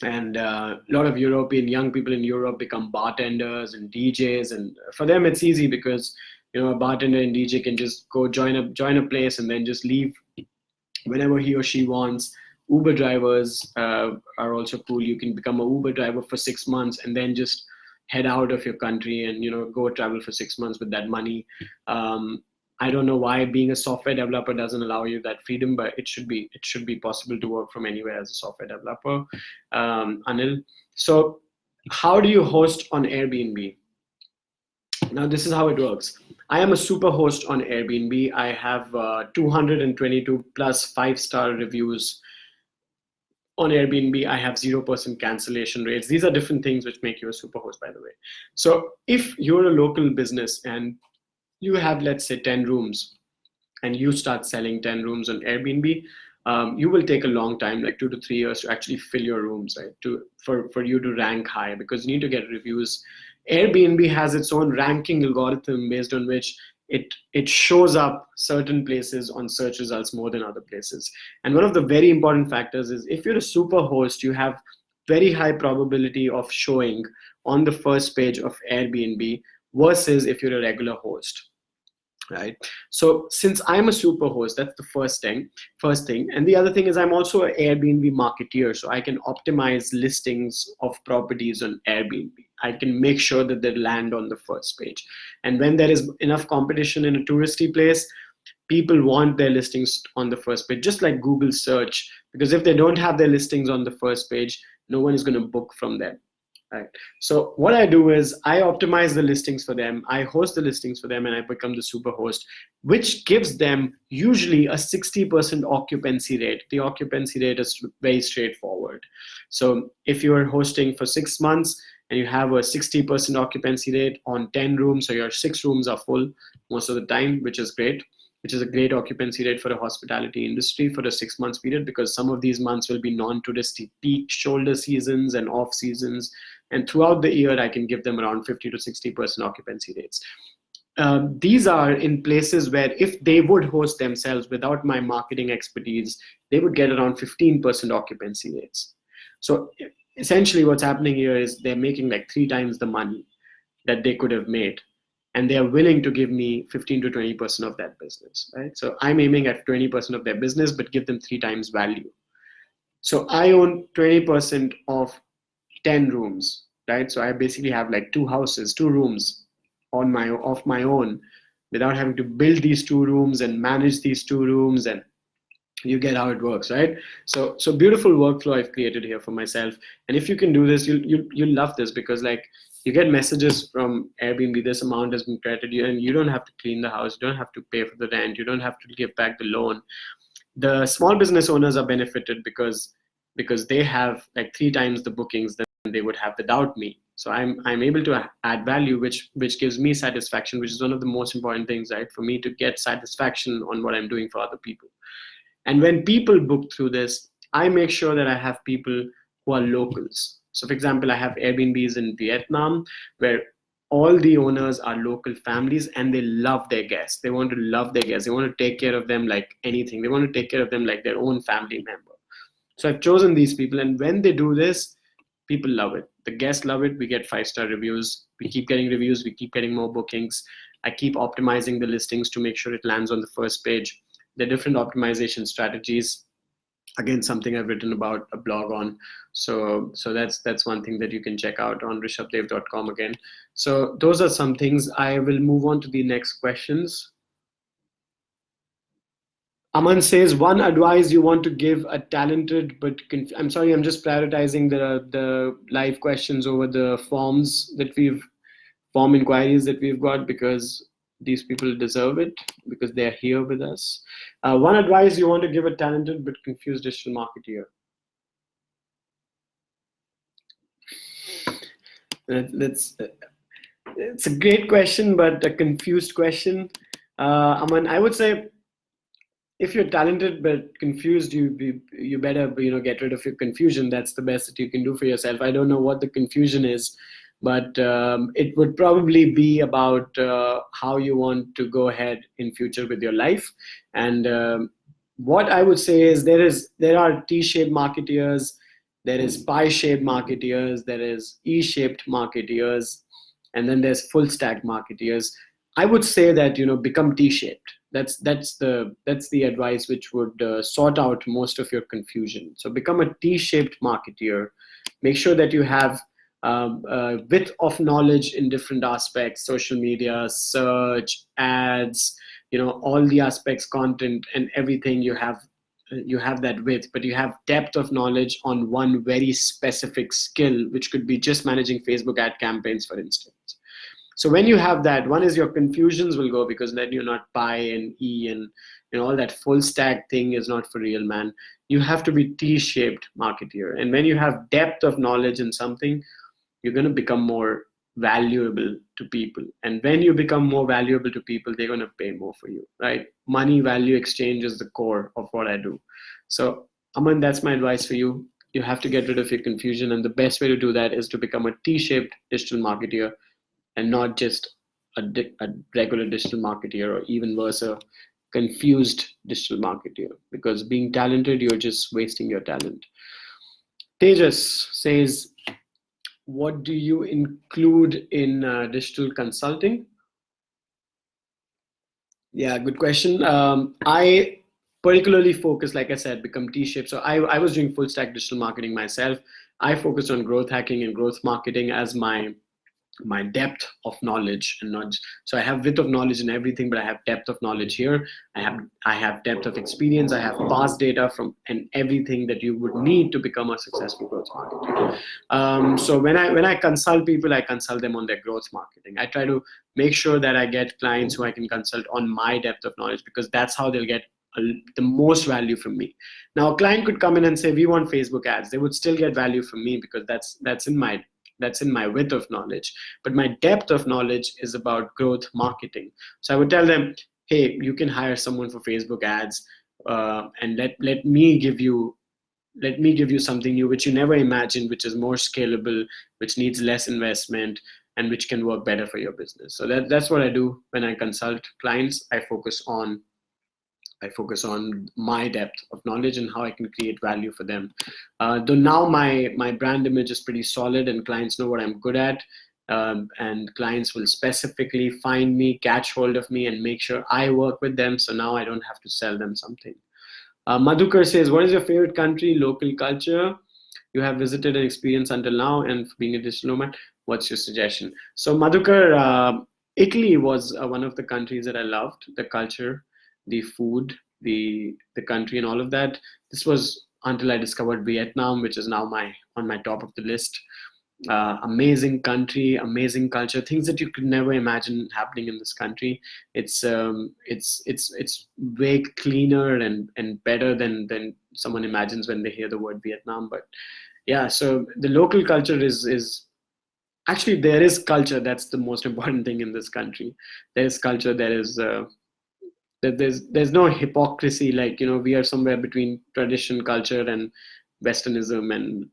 And a lot of young people in Europe become bartenders and DJs, and for them it's easy because a bartender and DJ can just go join a place and then just leave whenever he or she wants. Uber drivers are also cool. You can become an Uber driver for 6 months and then just head out of your country and go travel for 6 months with that money. I don't know why being a software developer doesn't allow you that freedom, but it should be possible to work from anywhere as a software developer. Anil, so how do you host on Airbnb? Now this is how it works. I am a super host on Airbnb. I have 222 plus 5-star reviews on Airbnb. I have 0% cancellation rates. These are different things which make you a super host, by the way. So if you're a local business and you have, let's say, 10 rooms and you start selling 10 rooms on Airbnb, you will take a long time, like 2 to 3 years to actually fill your rooms, right? For you to rank high, because you need to get reviews. Airbnb has its own ranking algorithm based on which it shows up certain places on search results more than other places. And one of the very important factors is if you're a super host, you have very high probability of showing on the first page of Airbnb versus if you're a regular host. right? So since I'm a super host, that's the first thing. And the other thing is I'm also an Airbnb marketeer, so I can optimize listings of properties on Airbnb. I can make sure that they land on the first page. And when there is enough competition in a touristy place, people want their listings on the first page, just like Google search, because if they don't have their listings on the first page, no one is going to book from them. Right. So what I do is I optimize the listings for them, I host the listings for them, and I become the super host, which gives them usually a 60% occupancy rate. The occupancy rate is very straightforward. So if you're hosting for 6 months and you have a 60% occupancy rate on 10 rooms, so your 6 rooms are full most of the time, which is great, which is a great occupancy rate for the hospitality industry for the 6 months period, because some of these months will be non-touristy peak shoulder seasons and off seasons. And throughout the year, I can give them around 50 to 60% occupancy rates. These are in places where if they would host themselves without my marketing expertise, they would get around 15% occupancy rates. So essentially what's happening here is they're making like 3 times the money that they could have made, and they are willing to give me 15 to 20% of that business, right? So I'm aiming at 20% of their business, but give them 3 times value. So I own 20% of 10 rooms, right? So I basically have like 2 houses, 2 rooms of my own, without having to build these 2 rooms and manage these 2 rooms, and you get how it works, right? So beautiful workflow I've created here for myself. And if you can do this, you'll love this, because like you get messages from Airbnb, this amount has been credited you, and you don't have to clean the house, you don't have to pay for the rent, you don't have to give back the loan. The small business owners are benefited because they have like 3 times the bookings than they would have without me. So I'm able to add value, which gives me satisfaction, which is one of the most important things, right? For me to get satisfaction on what I'm doing for other people. And when people book through this, I make sure that I have people who are locals. So for example, I have Airbnbs in Vietnam where all the owners are local families, and they love their guests. They want to love their guests. They want to take care of them like anything. They want to take care of them like their own family member. So I've chosen these people, and when they do this, people love it. The guests love it. We get 5-star reviews. We keep getting reviews. We keep getting more bookings. I keep optimizing the listings to make sure it lands on the first page. The different optimization strategies, again, something I've written about a blog on. So that's one thing that you can check out on rishabdev.com again. So those are some things. I will move on to the next questions. Aman says, one advice you want to give a talented but I'm sorry, I'm just prioritizing the live questions over the form inquiries that we've got, because these people deserve it, because they're here with us. One advice you want to give a talented but confused digital marketer. It's a great question, but a confused question. Aman, I would say, if you're talented but confused, you better get rid of your confusion. That's the best that you can do for yourself. I don't know what the confusion is, but it would probably be about how you want to go ahead in future with your life. And what I would say is there are T-shaped marketeers, there is pie-shaped marketeers, there is E-shaped marketeers, and then there's full stack marketeers. I would say that become T-shaped. That's the advice which would sort out most of your confusion. So become a T-shaped marketeer. Make sure that you have width of knowledge in different aspects: social media, search, ads, all the aspects, content, and everything. You have that width, but you have depth of knowledge on one very specific skill, which could be just managing Facebook ad campaigns, for instance. So when you have that, one is your confusions will go, because then you're not pi and E and all that full stack thing is not for real, man. You have to be T-shaped marketeer. And when you have depth of knowledge in something, you're going to become more valuable to people. And when you become more valuable to people, they're going to pay more for you, right? Money value exchange is the core of what I do. So Aman, that's my advice for you. You have to get rid of your confusion. And the best way to do that is to become a T-shaped digital marketeer, and not just a regular digital marketeer, or even worse, a confused digital marketeer, because being talented, you're just wasting your talent. Tejas says, what do you include in digital consulting? Yeah, good question. I particularly focus, like I said, become T-shaped. So I was doing full stack digital marketing myself. I focused on growth hacking and growth marketing as my depth of knowledge, and not so I have width of knowledge in everything, but I have depth of knowledge here. I have depth of experience. I have past data from and everything that you would need to become a successful growth marketer. So when I consult people, I consult them on their growth marketing. I try to make sure that I get clients who I can consult on my depth of knowledge, because that's how they'll get the most value from me. Now, a client could come in and say, we want Facebook ads. They would still get value from me, because that's in my width of knowledge. But my depth of knowledge is about growth marketing. So I would tell them, hey, you can hire someone for Facebook ads, and let me give you something new which you never imagined, which is more scalable, which needs less investment, and which can work better for your business. So that's what I do when I consult clients. I focus on my depth of knowledge and how I can create value for them. Though now my brand image is pretty solid and clients know what I'm good at, and clients will specifically find me, catch hold of me, and make sure I work with them. So now I don't have to sell them something. Madhukar says, what is your favorite country, local culture you have visited and experienced until now, and for being a digital nomad, what's your suggestion? So Madhukar, Italy was one of the countries that I loved, the culture, the food, the country, and all of that. This was until I discovered Vietnam, which is now on my top of the list. Amazing country, amazing culture, things that you could never imagine happening in this country. It's way cleaner and better than someone imagines when they hear the word Vietnam. But yeah, so the local culture is actually, there is culture. That's the most important thing in this country. There is culture. There's no hypocrisy, like, we are somewhere between tradition, culture, and westernism, and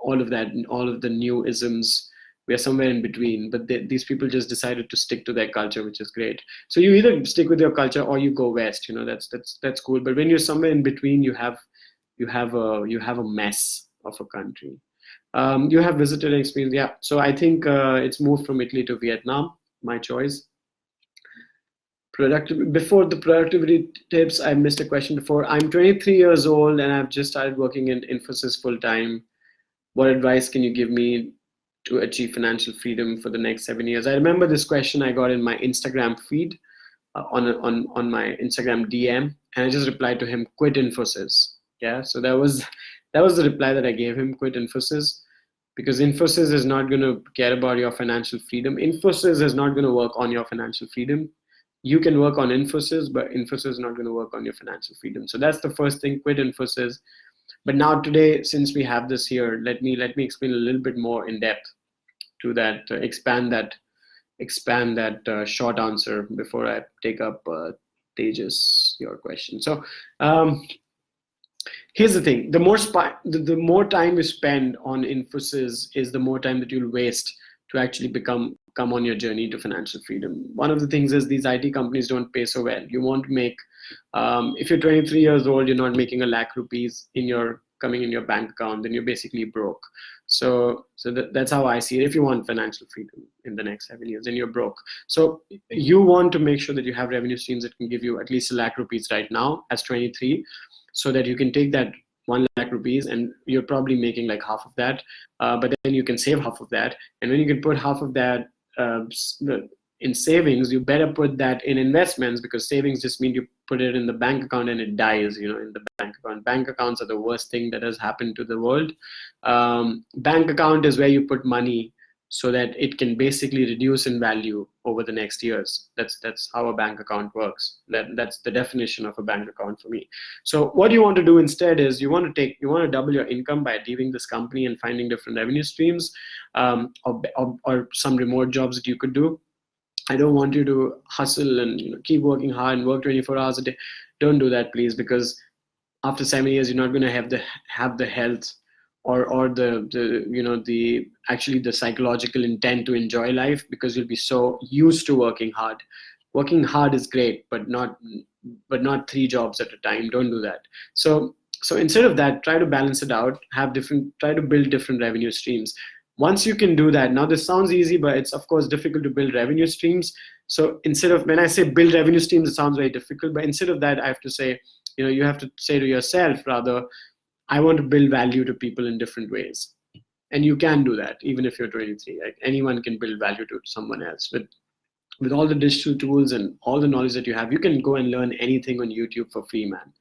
all of that, and all of the new isms. We are somewhere in between, but these people just decided to stick to their culture, which is great. So you either stick with your culture or you go west. That's cool. But when you're somewhere in between, you have a mess of a country. You have visited and experience. Yeah, so I think it's moved from Italy to Vietnam, my choice. Before the productivity tips, I missed a question before. I'm 23 years old and I've just started working in Infosys full time. What advice can you give me to achieve financial freedom for the next 7 years? I remember this question I got in my Instagram feed, on my Instagram DM, and I just replied to him, quit Infosys. Yeah, so that was the reply that I gave him, quit Infosys, because Infosys is not going to care about your financial freedom. Infosys is not going to work on your financial freedom. You can work on Infosys, but Infosys is not going to work on your financial freedom. So that's the first thing, quit Infosys. But now today, since we have this here, let me explain a little bit more in depth to that, expand that short answer before I take up Tejas, your question. So here's the thing: the more time you spend on Infosys is the more time that you'll waste to actually come on your journey to financial freedom. One of the things is these IT companies don't pay so well. You want to make, if you're 23 years old, you're not making ₹1,00,000 coming in your bank account, then you're basically broke. So that's how I see it. If you want financial freedom in the next 7 years, then you're broke. So you want to make sure that you have revenue streams that can give you at least ₹1,00,000 right now as 23, so that you can take that ₹1,00,000 and you're probably making like half of that, but then you can save half of that. And when you can put half of that in savings, you better put that in investments, because savings just mean you put it in the bank account and it dies, in the bank account. Bank accounts are the worst thing that has happened to the world. Bank account is where you put money so that it can basically reduce in value over the next years. That's how a bank account works. That's the definition of a bank account for me. So what you want to do instead is you want to double your income by leaving this company and finding different revenue streams, or some remote jobs that you could do. I don't want you to hustle and keep working hard and work 24 hours a day. Don't do that, please, because after 7 years, you're not going to have the health or the actually the psychological intent to enjoy life, because you'll be so used to working hard. Working hard is great, but not 3 jobs at a time. Don't do that. So instead of that, try to balance it out. Try to build different revenue streams. Once you can do that, now this sounds easy, but it's of course difficult to build revenue streams. So instead of, when I say build revenue streams, it sounds very difficult, but instead of that, I have to say, you have to say to yourself rather, I want to build value to people in different ways. And you can do that even if you're 23. Like, anyone can build value to someone else. With all the digital tools and all the knowledge that you have, you can go and learn anything on YouTube for free, man.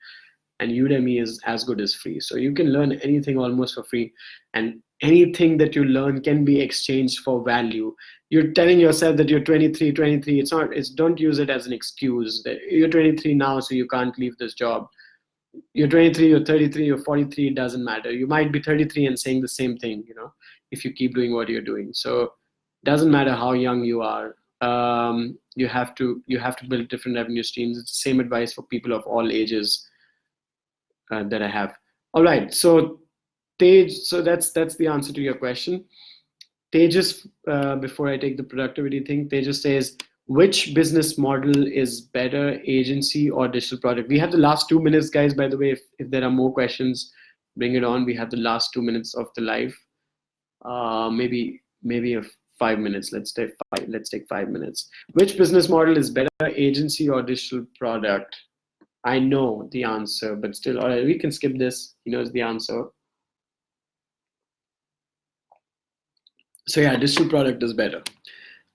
And Udemy is as good as free. So you can learn anything almost for free, and anything that you learn can be exchanged for value. You're telling yourself that you're 23. Don't use it as an excuse that you're 23 now, so you can't leave this job. You're 23, you're 33, you're 43, it doesn't matter. You might be 33 and saying the same thing, if you keep doing what you're doing. So it doesn't matter how young you are. You have to build different revenue streams. It's the same advice for people of all ages that I have. All right, so Tej, so that's the answer to your question. Tejas, before I take the productivity thing, Tejas says, which business model is better, agency or digital product? We have the last 2 minutes, guys, by the way. If there are more questions, bring it on. We have the last 2 minutes of the live. Maybe 5 minutes. Let's take 5 minutes. Which business model is better, agency or digital product? I know the answer, but still, all right, we can skip this. He knows the answer. So yeah, digital product is better.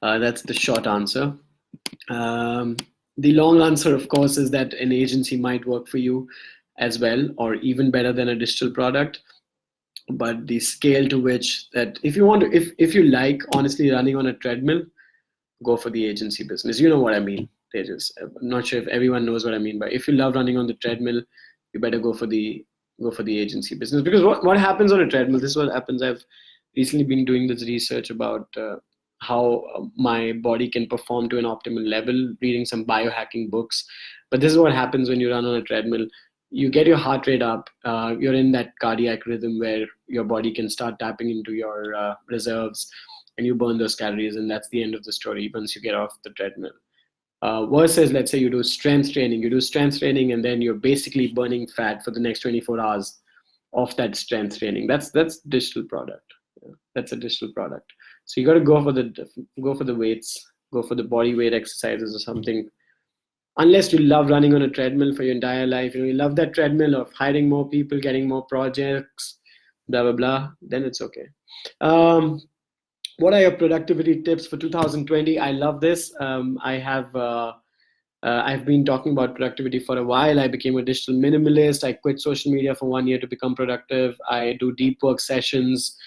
That's the short answer. The long answer, of course, is that an agency might work for you as well, or even better than a digital product. But the scale to which that, if you like honestly running on a treadmill, go for the agency business. You know what I mean. I'm not sure if everyone knows what I mean, but if you love running on the treadmill, you better go for the agency business. Because what happens on a treadmill, this is what happens. I've recently been doing this research about how my body can perform to an optimal level, reading some biohacking books. But this is what happens when you run on a treadmill. You get your heart rate up, you're in that cardiac rhythm where your body can start tapping into your reserves, and you burn those calories, and that's the end of the story once you get off the treadmill. Versus, let's say you do strength training, and then you're basically burning fat for the next 24 hours of that strength training. That's digital product. That's a digital product. So you got to go for the weights, go for the body weight exercises or something. Unless you love running on a treadmill for your entire life, you love that treadmill of hiring more people, getting more projects, blah blah blah, then it's okay. What are your productivity tips for 2020? I love this. I've been talking about productivity for a while. I became a digital minimalist. I quit social media for 1 year to become productive. I do deep work sessions.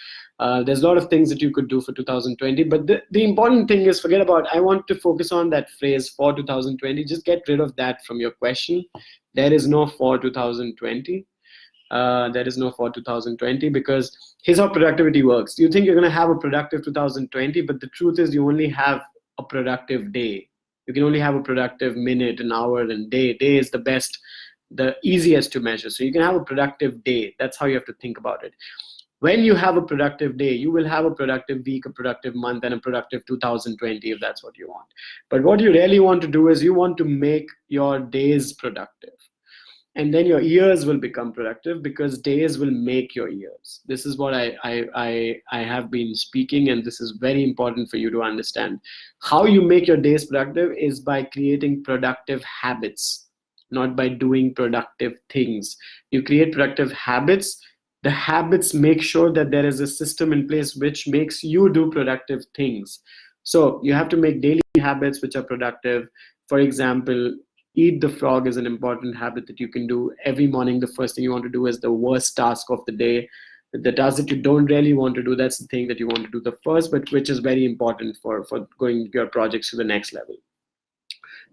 There's a lot of things that you could do for 2020, but the important thing is, forget about, I want to focus on that phrase for 2020. Just get rid of that from your question. There is no for 2020. There is no for 2020, because here's how productivity works. You think you're going to have a productive 2020, but the truth is you only have a productive day. You can only have a productive minute, an hour, and day. Day is the easiest to measure. So you can have a productive day. That's how you have to think about it. When you have a productive day, you will have a productive week, a productive month, and a productive 2020 if that's what you want. But what you really want to do is you want to make your days productive. And then your years will become productive, because days will make your years. This is what I have been speaking, and this is very important for you to understand. How you make your days productive is by creating productive habits, not by doing productive things. You create productive habits. The habits make sure that there is a system in place which makes you do productive things. So you have to make daily habits which are productive. For example, eat the frog is an important habit that you can do every morning. The first thing you want to do is the worst task of the day. The task that you don't really want to do, that's the thing that you want to do the first, but which is very important for going your projects to the next level.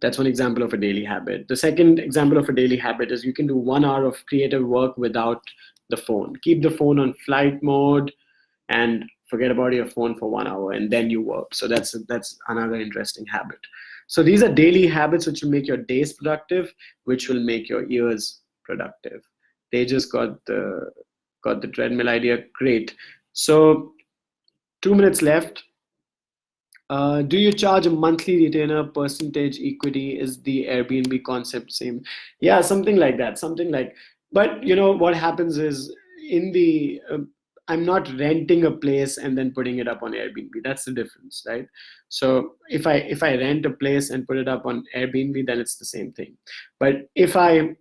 That's one example of a daily habit. The second example of a daily habit is you can do 1 hour of creative work without the phone. Keep the phone on flight mode and forget about your phone for 1 hour, and then you work. So that's another interesting habit. So these are daily habits which will make your days productive, which will make your years productive. They just got the treadmill idea. Great. So 2 minutes left. Do you charge a monthly retainer, percentage equity? Is the Airbnb concept same? Yeah, something like that. But what happens is, in the I'm not renting a place and then putting it up on Airbnb. That's the difference, right? So if I rent a place and put it up on Airbnb, then it's the same thing. But if I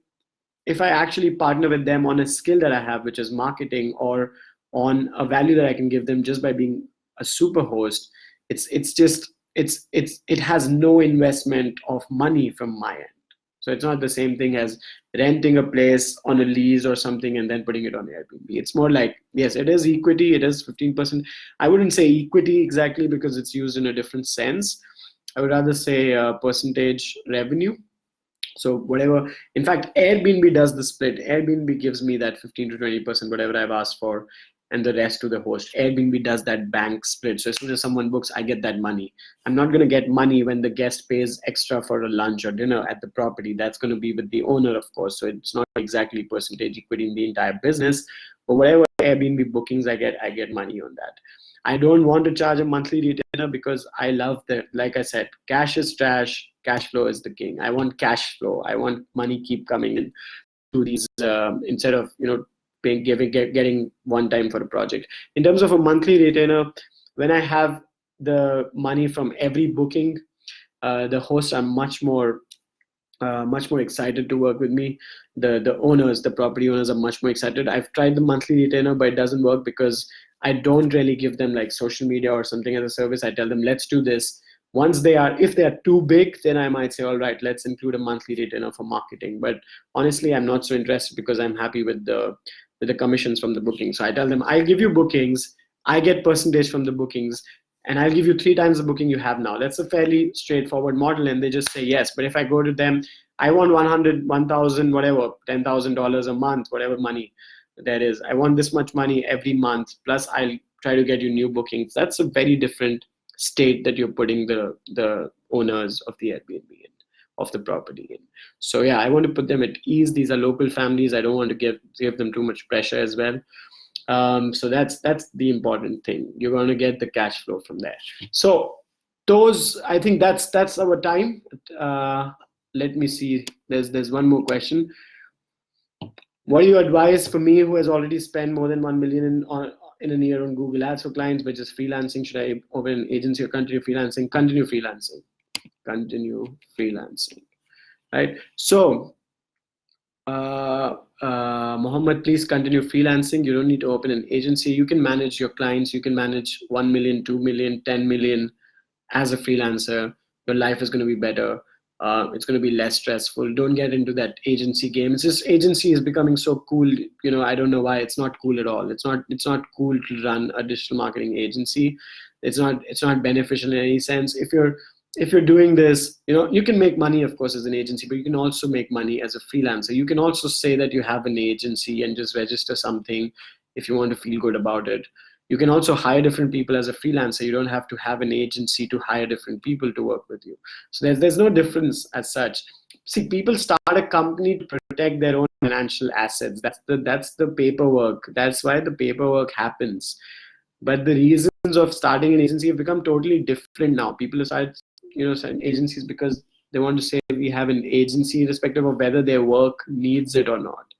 actually partner with them on a skill that I have, which is marketing, or on a value that I can give them just by being a super host, it has no investment of money from my end. So it's not the same thing as renting a place on a lease or something and then putting it on Airbnb. It's more like, yes, it is equity, it is 15%. I wouldn't say equity exactly because it's used in a different sense. I would rather say percentage revenue. So whatever, in fact, Airbnb does the split. Airbnb gives me that 15 to 20%, whatever I've asked for, and the rest to the host. Airbnb does that bank split. So as soon as someone books, I get that money. I'm not going to get money when the guest pays extra for a lunch or dinner at the property. That's going to be with the owner, of course. So it's not exactly percentage equity in the entire business, but whatever Airbnb bookings I get money on that. I don't want to charge a monthly retainer because I love that. Like I said, cash is trash. Cash flow is the king. I want cash flow. I want money keep coming in to these instead of getting one time for a project. In terms of a monthly retainer, when I have the money from every booking, the hosts are much more excited to work with me. The owners, the property owners, are much more excited. I've tried the monthly retainer, but it doesn't work because I don't really give them like social media or something as a service. I tell them, let's do this. If they are too big, then I might say, all right, let's include a monthly retainer for marketing. But honestly, I'm not so interested because I'm happy with the commissions from the booking. So I tell them, I'll give you bookings, I get percentage from the bookings, and I'll give you 3 times the booking you have now. That's a fairly straightforward model, and they just say yes. But if I go to them, I want 100, 1,000, whatever, $10,000 a month, whatever money that is. I want this much money every month, plus I'll try to get you new bookings. That's a very different state that you're putting the owners of the Airbnb in, of the property in. So yeah, I want to put them at ease. These are local families. I don't want to give them too much pressure as well. So that's the important thing. You're going to get the cash flow from there. So I think that's our time. Let me see. There's one more question. What do you advise for me who has already spent more than 1 million in a year on Google Ads for clients, but just freelancing? Should I open an agency or continue freelancing? Continue freelancing. Continue freelancing. Right. So, Mohammed, please continue freelancing. You don't need to open an agency. You can manage your clients. You can manage 1 million, 2 million, 10 million as a freelancer. Your life is going to be better. It's going to be less stressful. Don't get into that agency game. It's just agency is becoming so cool. I don't know why it's not cool at all. It's not cool to run a digital marketing agency. It's not beneficial in any sense. If you're doing this, you can make money, of course, as an agency, but you can also make money as a freelancer. You can also say that you have an agency and just register something if you want to feel good about it. You can also hire different people as a freelancer. You don't have to have an agency to hire different people to work with you. So there's no difference as such. See, people start a company to protect their own financial assets. That's the paperwork. That's why the paperwork happens. But the reasons of starting an agency have become totally different now. People decide, starting agencies because they want to say we have an agency irrespective of whether their work needs it or not.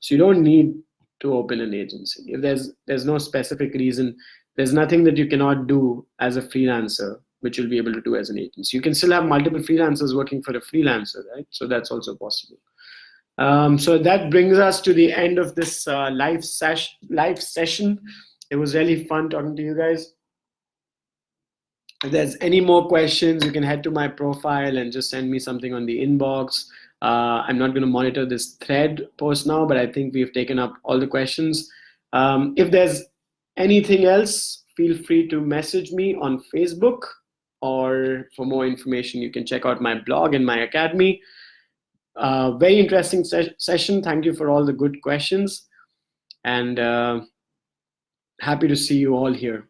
So you don't need to open an agency. If there's no specific reason, there's nothing that you cannot do as a freelancer which you'll be able to do as an agency. You can still have multiple freelancers working for a freelancer, right? So that's also possible. So that brings us to the end of this live session. It was really fun talking to you guys. If there's any more questions, you can head to my profile and just send me something on the inbox. I'm not going to monitor this thread post now, but I think we've taken up all the questions. If there's anything else, feel free to message me on Facebook, or for more information, you can check out my blog and my academy. Very interesting session. Thank you for all the good questions, and happy to see you all here.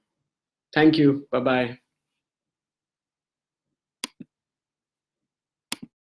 Thank you. Bye-bye.